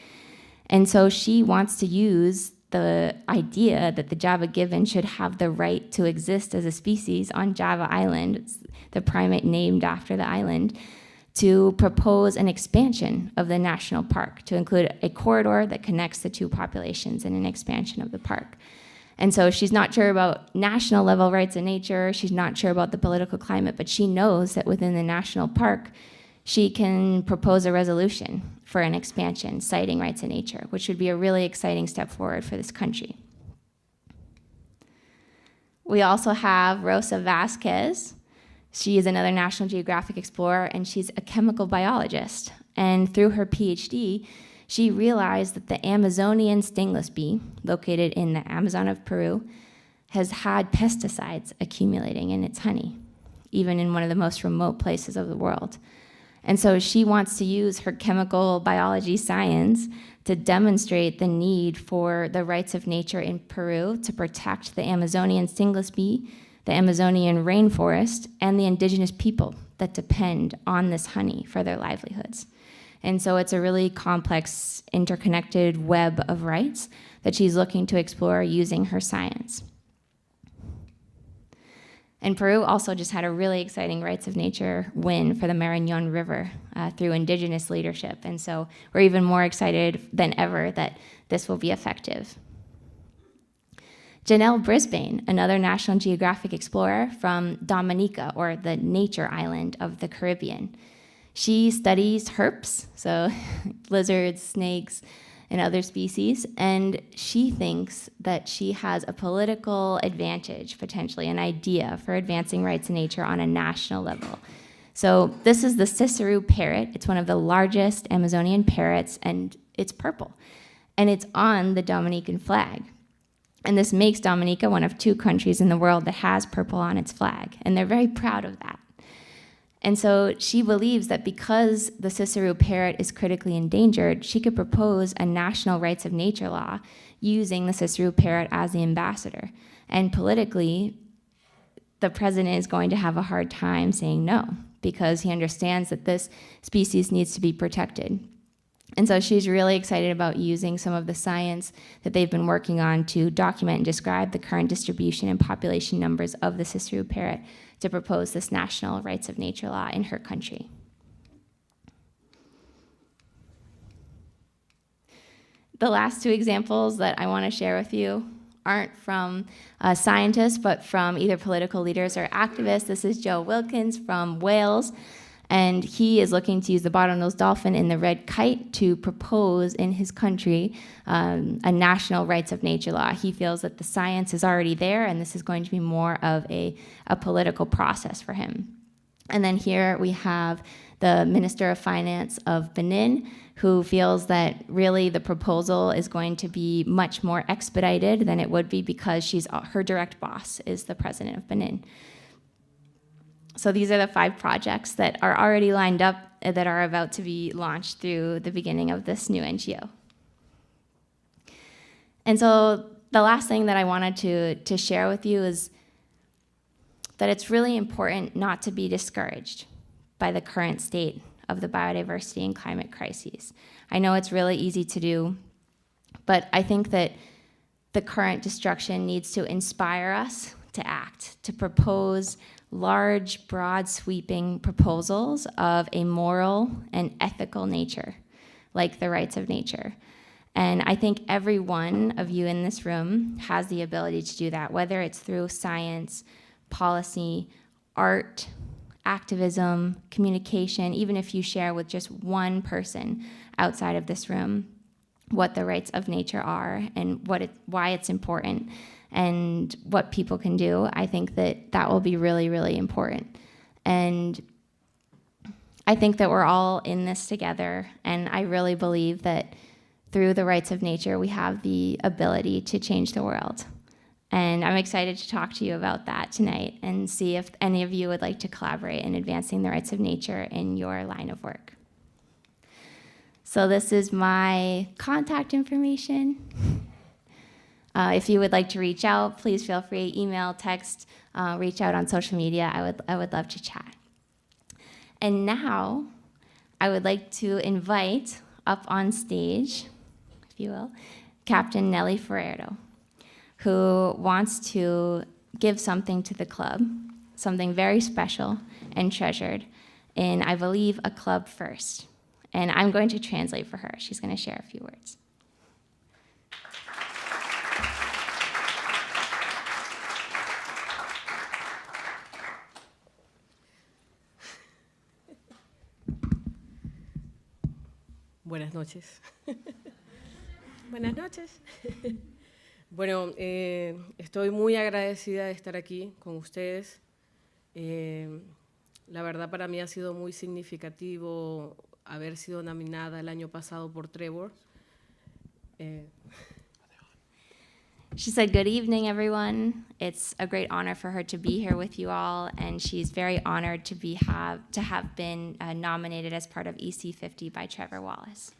And so she wants to use the idea that the Java gibbon should have the right to exist as a species on Java Island, it's the primate named after the island, to propose an expansion of the national park, to include a corridor that connects the two populations and an expansion of the park. And so she's not sure about national level rights of nature, she's not sure about the political climate, but she knows that within the national park, she can propose a resolution for an expansion citing rights of nature, which would be a really exciting step forward for this country. We also have Rosa Vasquez. She is another National Geographic explorer, and she's a chemical biologist. And through her PhD, she realized that the Amazonian stingless bee, located in the Amazon of Peru, has had pesticides accumulating in its honey, even in one of the most remote places of the world. And so she wants to use her chemical biology science to demonstrate the need for the rights of nature in Peru to protect the Amazonian stingless bee, the Amazonian rainforest, and the indigenous people that depend on this honey for their livelihoods. And so it's a really complex, interconnected web of rights that she's looking to explore using her science. And Peru also just had a really exciting rights of nature win for the Marañón River through indigenous leadership. And so we're even more excited than ever that this will be effective. Janelle Brisbane, another National Geographic explorer from Dominica, or the nature island of the Caribbean. She studies herps, so lizards, snakes, and other species, and she thinks that she has a political advantage, potentially an idea for advancing rights in nature on a national level. So this is the Cicero parrot. It's one of the largest Amazonian parrots, and it's purple. And it's on the Dominican flag. And this makes Dominica one of 2 countries in the world that has purple on its flag, and they're very proud of that. And so she believes that because the Cicero parrot is critically endangered, she could propose a national rights of nature law using the Cicero parrot as the ambassador. And politically, the president is going to have a hard time saying no, because he understands that this species needs to be protected. And so she's really excited about using some of the science that they've been working on to document and describe the current distribution and population numbers of the Cicero parrot to propose this national rights of nature law in her country. The last 2 examples that I want to share with you aren't from scientists, but from either political leaders or activists. This is Joe Wilkins from Wales, and he is looking to use the bottlenose dolphin in the red kite to propose in his country a national rights of nature law. He feels that the science is already there, and this is going to be more of a political process for him. And then here we have the Minister of Finance of Benin, who feels that really the proposal is going to be much more expedited than it would be because her direct boss is the president of Benin. So these are the 5 projects that are already lined up that are about to be launched through the beginning of this new NGO. And so the last thing that I wanted to share with you is that it's really important not to be discouraged by the current state of the biodiversity and climate crises. I know it's really easy to do, but I think that the current destruction needs to inspire us to act, to propose large, broad, sweeping proposals of a moral and ethical nature, like the rights of nature. And I think every one of you in this room has the ability to do that, whether it's through science, policy, art, activism, communication, even if you share with just one person outside of this room what the rights of nature are and why it's important and what people can do, I think that will be really, really important. And I think that we're all in this together, and I really believe that through the rights of nature, we have the ability to change the world. And I'm excited to talk to you about that tonight and see if any of you would like to collaborate in advancing the rights of nature in your line of work. So this is my contact information. If you would like to reach out, please feel free, email, text, reach out on social media. I would love to chat. And now I would like to invite up on stage, if you will, Captain Nelly Ferrero, who wants to give something to the club, something very special and treasured in, I believe, a club first. And I'm going to translate for her. She's going to share a few words. Buenas noches. Buenas noches. Bueno, estoy muy agradecida de estar aquí con ustedes. La verdad para mí ha sido muy significativo haber sido nominada el año pasado por Trevor. She said, "Good evening, everyone. It's a great honor for her to be here with you all, and she's very honored to have been nominated as part of EC50 by Trevor Wallace."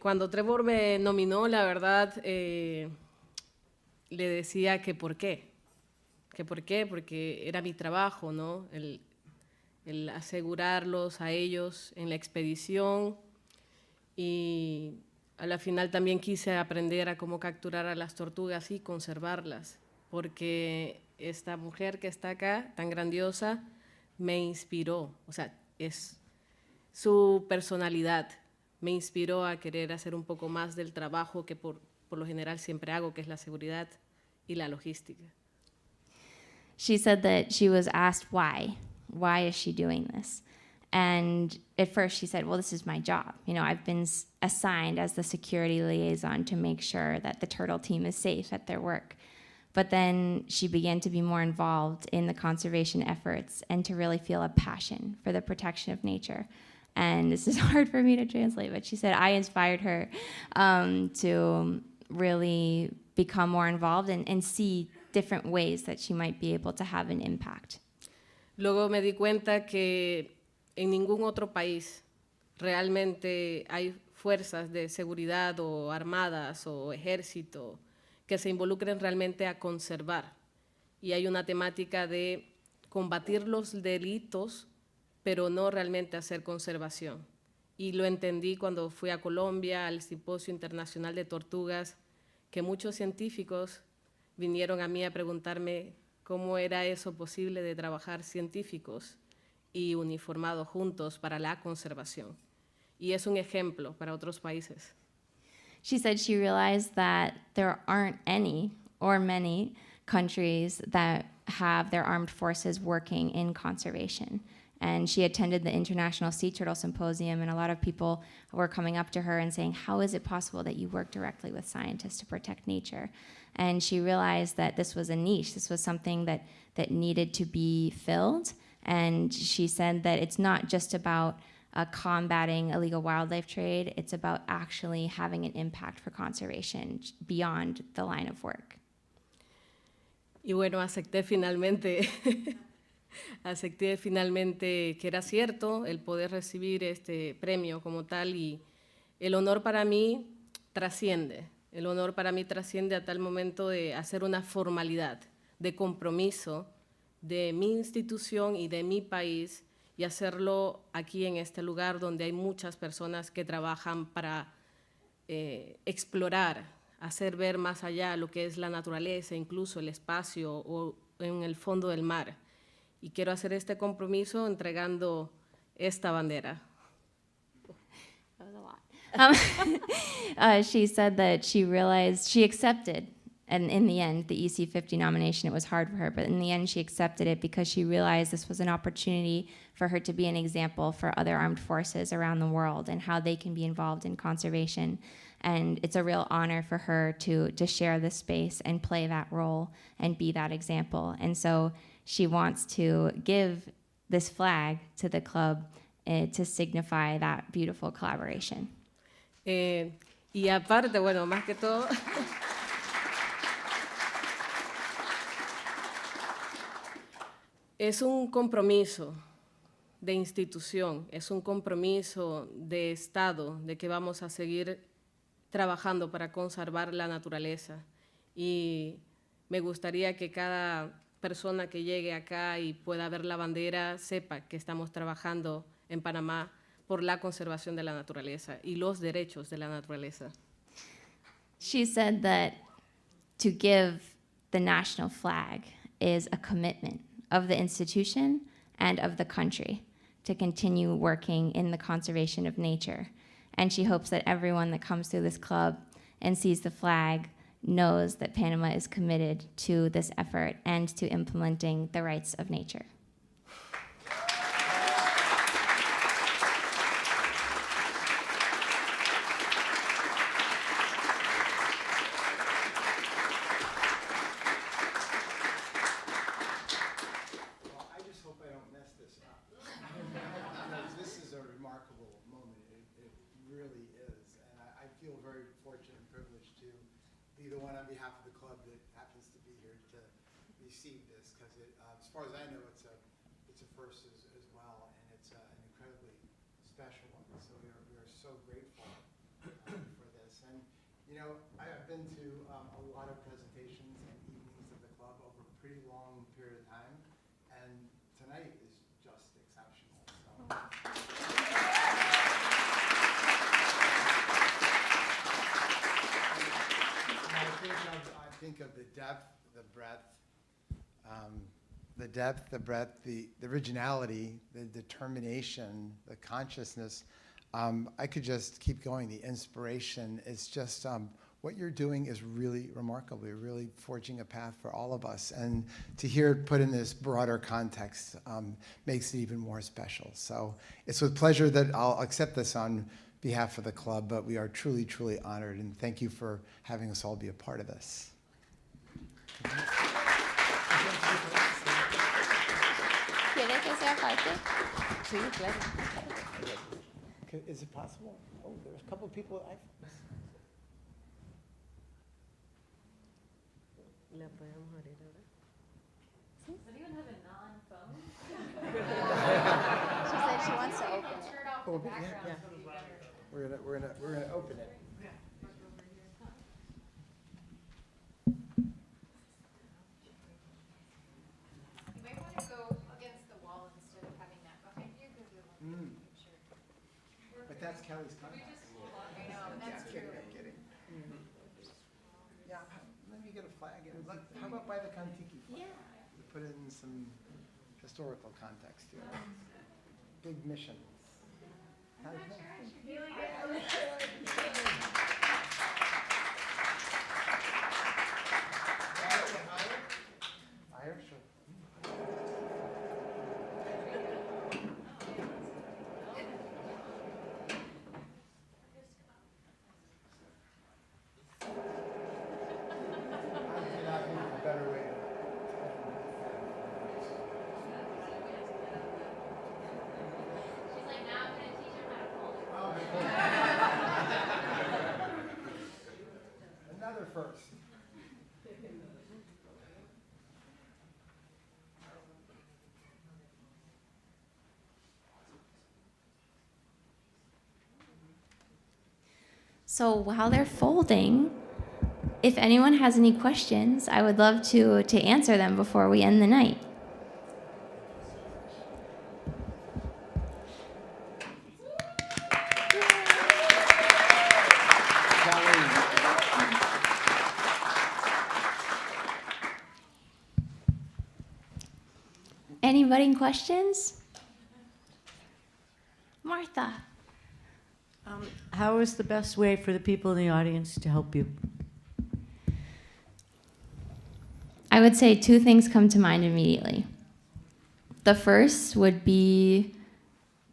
Cuando Trevor me nominó, la verdad, le decía que por qué. Que por qué, porque era mi trabajo, ¿no? el asegurarlos a ellos en la expedición, y a la final también quise aprender a cómo capturar a las tortugas y conservarlas, porque esta mujer que está acá, tan grandiosa, me inspiró, o sea, es su personalidad, me inspiró a querer hacer un poco más del trabajo que por lo general siempre hago, que es la seguridad y la logística. She said that she was asked why. Why is she doing this? And at first she said, well, this is my job. You know, I've been assigned as the security liaison to make sure that the turtle team is safe at their work. But then she began to be more involved in the conservation efforts and to really feel a passion for the protection of nature. And this is hard for me to translate, but she said I inspired her to really become more involved and see different ways that she might be able to have an impact. Luego me di cuenta que en ningún otro país realmente hay fuerzas de seguridad o armadas o ejército que se involucren realmente a conservar. Y hay una temática de combatir los delitos, pero no realmente hacer conservación. Y lo entendí cuando fui a Colombia al Simposio Internacional de Tortugas, que muchos científicos vinieron a mí a preguntarme cómo era eso posible de trabajar científicos y uniformados juntos para la conservación. Y es un ejemplo para otros países. She said she realized that there aren't any or many countries that have their armed forces working in conservation. And she attended the International Sea Turtle Symposium, and a lot of people were coming up to her and saying, how is it possible that you work directly with scientists to protect nature? And she realized that this was a niche. This was something that needed to be filled. And she said that it's not just about combating illegal wildlife trade, it's about actually having an impact for conservation beyond the line of work. Y bueno, acepté finalmente que era cierto el poder recibir este premio como tal, y el honor para mí trasciende. El honor para mí trasciende a tal momento de hacer una formalidad de compromiso de mi institución y de mi país, y hacerlo aquí en este lugar donde hay muchas personas que trabajan para explorar, hacer ver más allá lo que es la naturaleza, incluso el espacio o en el fondo del mar. Y quiero hacer este compromiso entregando esta bandera. That was a lot. She said that she realized, she accepted, and in the end, the EC50 nomination, it was hard for her, but in the end she accepted it because she realized this was an opportunity for her to be an example for other armed forces around the world and how they can be involved in conservation. And it's a real honor for her to share this space and play that role and be that example. And so she wants to give this flag to the club to signify that beautiful collaboration. Y aparte, bueno, más que todo, es un compromiso de institución, es un compromiso de Estado, de que vamos a seguir trabajando para conservar la naturaleza. Y me gustaría que cada persona que llegue acá y pueda ver la bandera sepa que estamos trabajando en Panamá por la conservación de la naturaleza y los derechos de la naturaleza. She said that to give the national flag is a commitment of the institution and of the country to continue working in the conservation of nature. And she hopes that everyone that comes through this club and sees the flag knows that Panama is committed to this effort and to implementing the rights of nature. As far as I know, it's a first as well, and it's an incredibly special one. So we are so grateful for this. And you know, I've been to a lot of presentations and evenings of the club over a pretty long period of time, and tonight is just exceptional. the depth, the breadth, the originality, the determination, the consciousness. I could just keep going. The inspiration is just, what you're doing is really remarkable. You're really forging a path for all of us. And to hear it put in this broader context makes it even more special. So it's with pleasure that I'll accept this on behalf of the club, but we are truly, truly honored. And thank you for having us all be a part of this. ¿Quiere que sea parte? Sí, claro. Is it possible? Oh, there's a couple of people. La podemos abrir ahora. Does anyone have a non-phone? She said she wants to open it. Turn off the background. Yeah. We're gonna open it. You might want to go against the wall instead of having that behind you because we want to picture. But that's Callie's contact. I know, that's true. I'm kidding. Yeah, let me get a flag. Look, how about by the Kontiki flag? Yeah. Put it in some historical context here. Big missions. Higher, sure. Better way. She's like, now I'm going to teach him how to fold it. Another first. So while they're folding, if anyone has any questions, I would love to answer them before we end the night. Anybody questions? Martha. How is the best way for the people in the audience to help you? I would say two things come to mind immediately. The first would be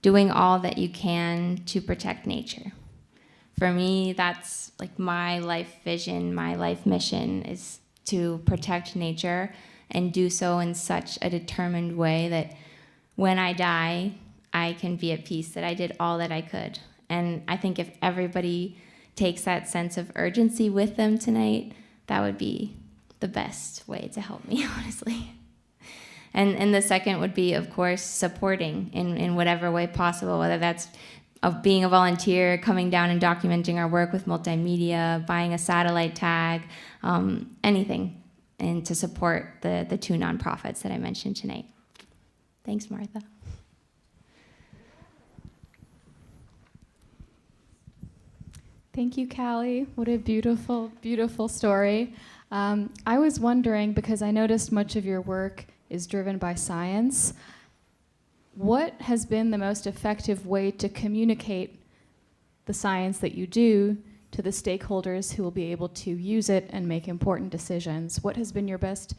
doing all that you can to protect nature. For me, that's like my life vision, my life mission is to protect nature and do so in such a determined way that when I die, I can be at peace that I did all that I could. And I think if everybody takes that sense of urgency with them tonight, that would be the best way to help me, honestly. And the second would be, of course, supporting in whatever way possible, whether that's of being a volunteer, coming down and documenting our work with multimedia, buying a satellite tag, anything, and to support the two nonprofits that I mentioned tonight. Thanks, Martha. Thank you, Callie. What a beautiful, beautiful story. I was wondering, because I noticed much of your work is driven by science, what has been the most effective way to communicate the science that you do to the stakeholders who will be able to use it and make important decisions? What has been your best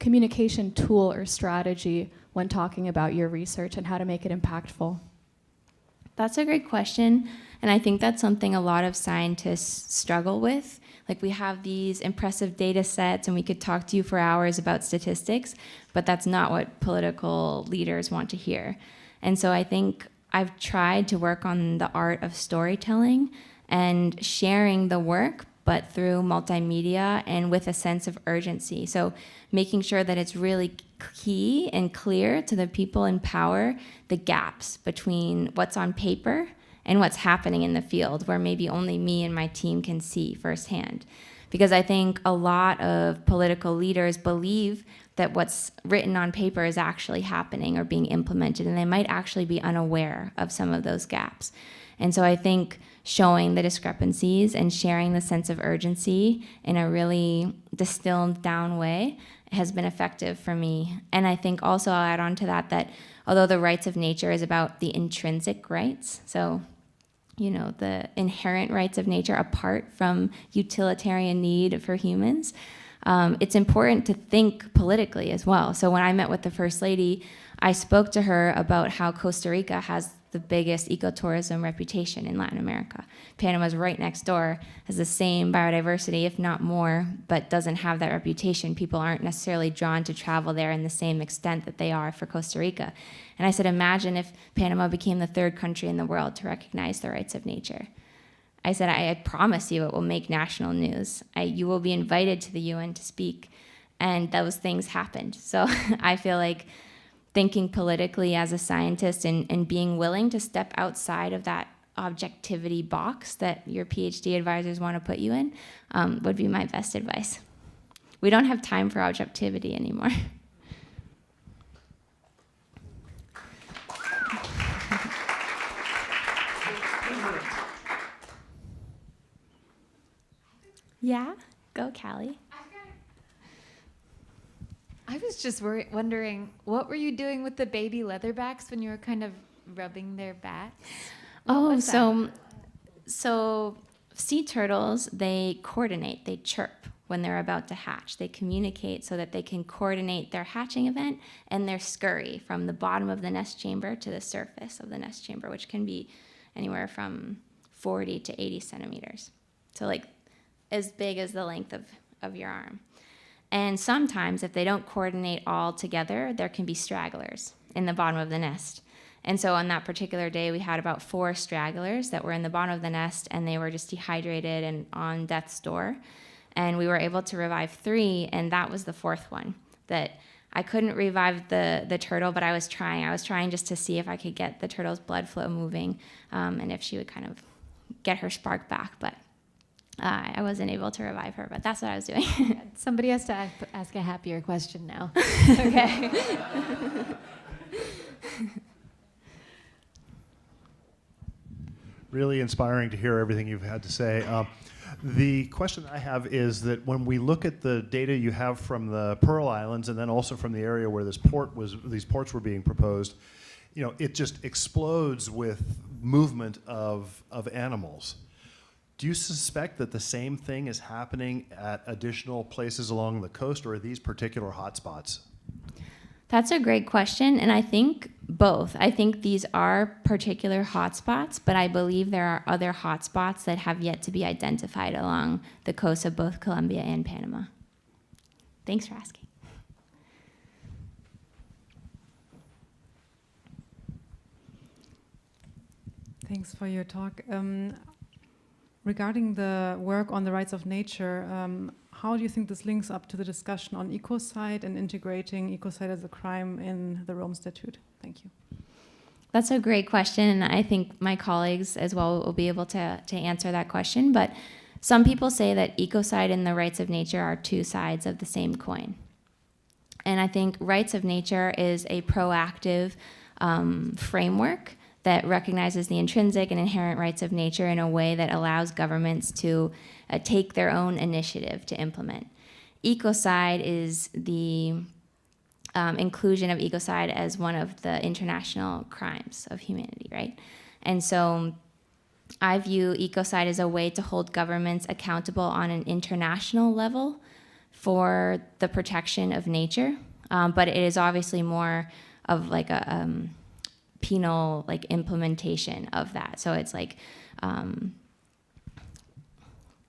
communication tool or strategy when talking about your research and how to make it impactful? That's a great question, and I think that's something a lot of scientists struggle with. Like, we have these impressive data sets, and we could talk to you for hours about statistics, but that's not what political leaders want to hear. And so I think I've tried to work on the art of storytelling and sharing the work, but through multimedia and with a sense of urgency. So making sure that it's really key and clear to the people in power, the gaps between what's on paper and what's happening in the field, where maybe only me and my team can see firsthand. Because I think a lot of political leaders believe that what's written on paper is actually happening or being implemented, and they might actually be unaware of some of those gaps. And so I think showing the discrepancies and sharing the sense of urgency in a really distilled down way has been effective for me. And I think also I'll add on to that although the rights of nature is about the intrinsic rights, so the inherent rights of nature apart from utilitarian need for humans, it's important to think politically as well. So when I met with the First Lady, I spoke to her about how Costa Rica has the biggest ecotourism reputation in Latin America. Panama's right next door, has the same biodiversity, if not more, but doesn't have that reputation. People aren't necessarily drawn to travel there in the same extent that they are for Costa Rica. And I said, imagine if Panama became the third country in the world to recognize the rights of nature. I said, I promise you it will make national news. You will be invited to the UN to speak. And those things happened. So I feel like thinking politically as a scientist and being willing to step outside of that objectivity box that your PhD advisors want to put you in would be my best advice. We don't have time for objectivity anymore. Yeah, go Callie. I was just wondering, what were you doing with the baby leatherbacks when you were kind of rubbing their backs? Oh, so sea turtles, they coordinate, they chirp when they're about to hatch. They communicate so that they can coordinate their hatching event and their scurry from the bottom of the nest chamber to the surface of the nest chamber, which can be anywhere from 40 to 80 centimeters. So like as big as the length of your arm. And sometimes if they don't coordinate all together, there can be stragglers in the bottom of the nest. And so on that particular day, we had about 4 stragglers that were in the bottom of the nest, and they were just dehydrated and on death's door. And we were able to revive 3, and that was the 4th one. That I couldn't revive the turtle, but I was trying. I was trying just to see if I could get the turtle's blood flow moving, and if she would kind of get her spark back. But I wasn't able to revive her, but that's what I was doing. Somebody has to ask a happier question now. Okay. Really inspiring to hear everything you've had to say. The question I have is that when we look at the data you have from the Pearl Islands and then also from the area where these ports were being proposed, it just explodes with movement of animals. Do you suspect that the same thing is happening at additional places along the coast, or are these particular hotspots? That's a great question, and I think both. I think these are particular hotspots, but I believe there are other hotspots that have yet to be identified along the coast of both Colombia and Panama. Thanks for asking. Thanks for your talk. Regarding the work on the rights of nature, how do you think this links up to the discussion on ecocide and integrating ecocide as a crime in the Rome Statute? Thank you. That's a great question, and I think my colleagues as well will be able to answer that question. But some people say that ecocide and the rights of nature are 2 sides of the same coin. And I think rights of nature is a proactive framework that recognizes the intrinsic and inherent rights of nature in a way that allows governments to take their own initiative to implement. Ecocide is the inclusion of ecocide as one of the international crimes of humanity, right? And so I view ecocide as a way to hold governments accountable on an international level for the protection of nature, but it is obviously more of like a penal implementation of that. So it's like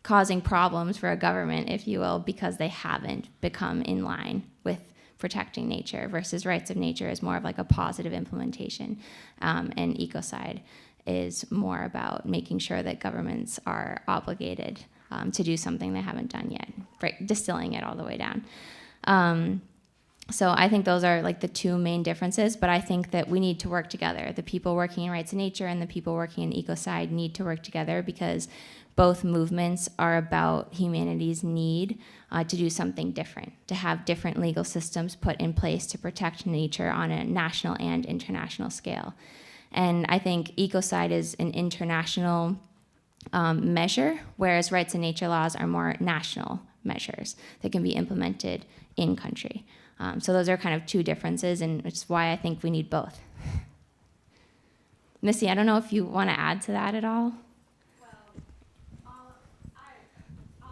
causing problems for a government, if you will, because they haven't become in line with protecting nature, versus rights of nature is more of like a positive implementation. And ecocide is more about making sure that governments are obligated to do something they haven't done yet, right? Distilling it all the way down. So I think those are like the 2 main differences, but I think that we need to work together. The people working in rights of nature and the people working in ecocide need to work together, because both movements are about humanity's need to do something different, to have different legal systems put in place to protect nature on a national and international scale. And I think ecocide is an international measure, whereas rights and nature laws are more national measures that can be implemented in country. So those are kind of two differences, and it's why I think we need both. Missy, I don't know if you want to add to that at all. I'll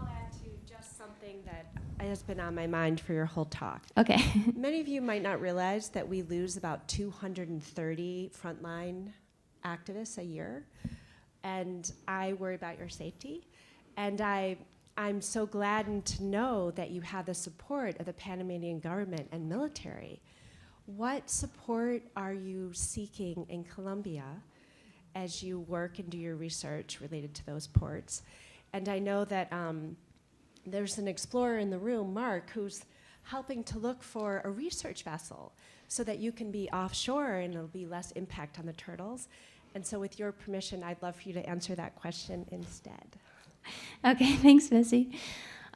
add to just something that has been on my mind for your whole talk. Okay. Many of you might not realize that we lose about 230 frontline activists a year, and I worry about your safety. And I'm so glad to know that you have the support of the Panamanian government and military. What support are you seeking in Colombia as you work and do your research related to those ports? And I know that there's an explorer in the room, Mark, who's helping to look for a research vessel so that you can be offshore and there'll be less impact on the turtles. And so with your permission, I'd love for you to answer that question instead. Okay, thanks, Missy.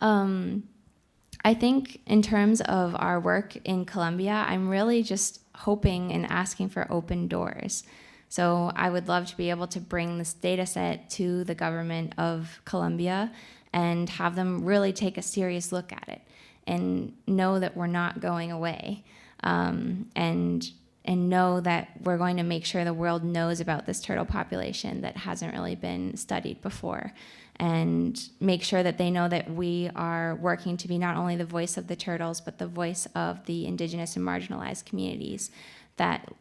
I think in terms of our work in Colombia, I'm really just hoping and asking for open doors. So I would love to be able to bring this data set to the government of Colombia and have them really take a serious look at it and know that we're not going away, and know that we're going to make sure the world knows about this turtle population that hasn't really been studied before, and make sure that they know that we are working to be not only the voice of the turtles, but the voice of the indigenous and marginalized communities that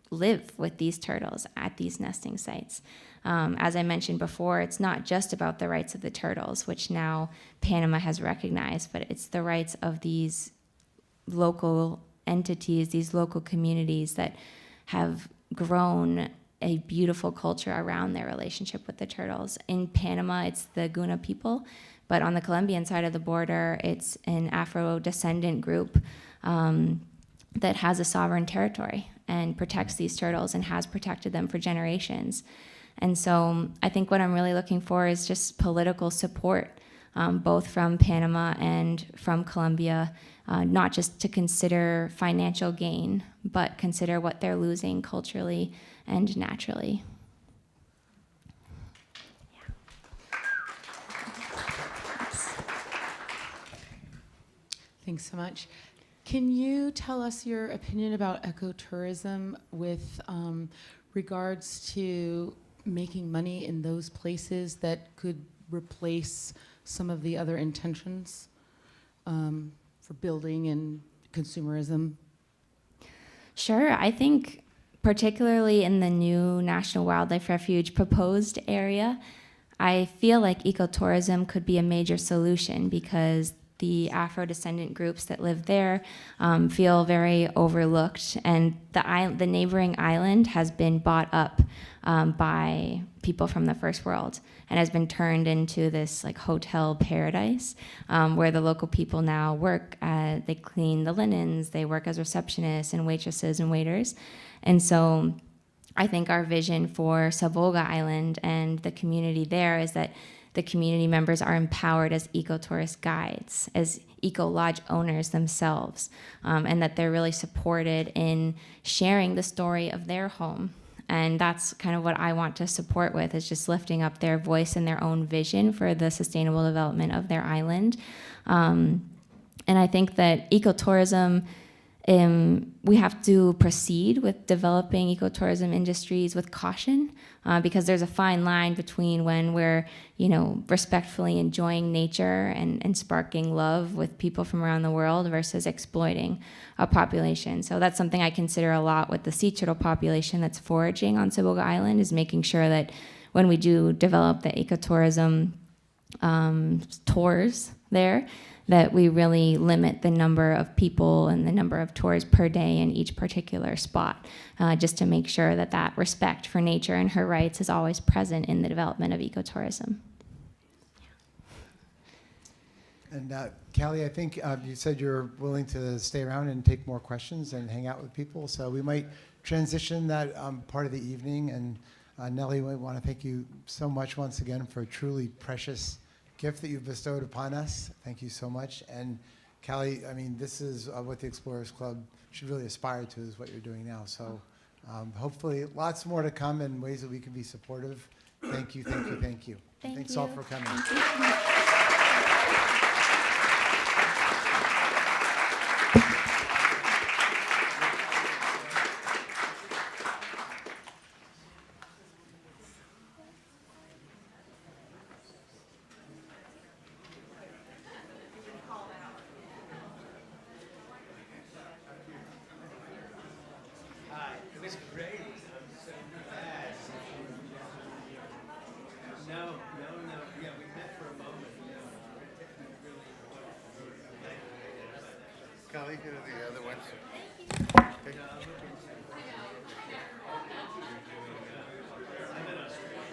live with these turtles at these nesting sites. As I mentioned before, it's not just about the rights of the turtles, which now Panama has recognized, but it's the rights of these local entities, these local communities that have grown a beautiful culture around their relationship with the turtles. In Panama, it's the Guna People, but on the Colombian side of the border, it's an Afro-descendant group that has a sovereign territory and protects these turtles and has protected them for generations. And so I think what I'm really looking for is just political support, both from Panama and from Colombia, not just to consider financial gain, but consider what they're losing culturally and naturally. Thanks so much. Can you tell us your opinion about ecotourism with regards to making money in those places that could replace some of the other intentions for building and consumerism? Sure, I think particularly in the new National Wildlife Refuge proposed area, I feel like ecotourism could be a major solution because the Afro-descendant groups that live there feel very overlooked, and the neighboring island has been bought up by people from the first world and has been turned into this like hotel paradise where the local people now work. They clean the linens, they work as receptionists and waitresses and waiters. And so I think our vision for Saboga Island and the community there is that the community members are empowered as ecotourist guides, as eco-lodge owners themselves, and that they're really supported in sharing the story of their home. And that's kind of what I want to support with, is just lifting up their voice and their own vision for the sustainable development of their island. And I think that ecotourism, we have to proceed with developing ecotourism industries with caution, because there's a fine line between when we're, respectfully enjoying nature and sparking love with people from around the world versus exploiting a population. So that's something I consider a lot with the sea turtle population that's foraging on Saboga Island, is making sure that when we do develop the ecotourism tours there, that we really limit the number of people and the number of tours per day in each particular spot, just to make sure that that respect for nature and her rights is always present in the development of ecotourism. And Callie, I think you said you're willing to stay around and take more questions and hang out with people, so we might transition that part of the evening. And Nellie, we want to thank you so much once again for a truly precious gift that you've bestowed upon us. Thank you so much. And Callie, I mean, this is what the Explorers Club should really aspire to, is what you're doing now. So hopefully lots more to come and ways that we can be supportive. Thank you, thank you, thank you. Thanks all for coming. Hi, it was great. I'm so glad. No. Yeah, we met for a moment. Callie, here are the other ones. Okay.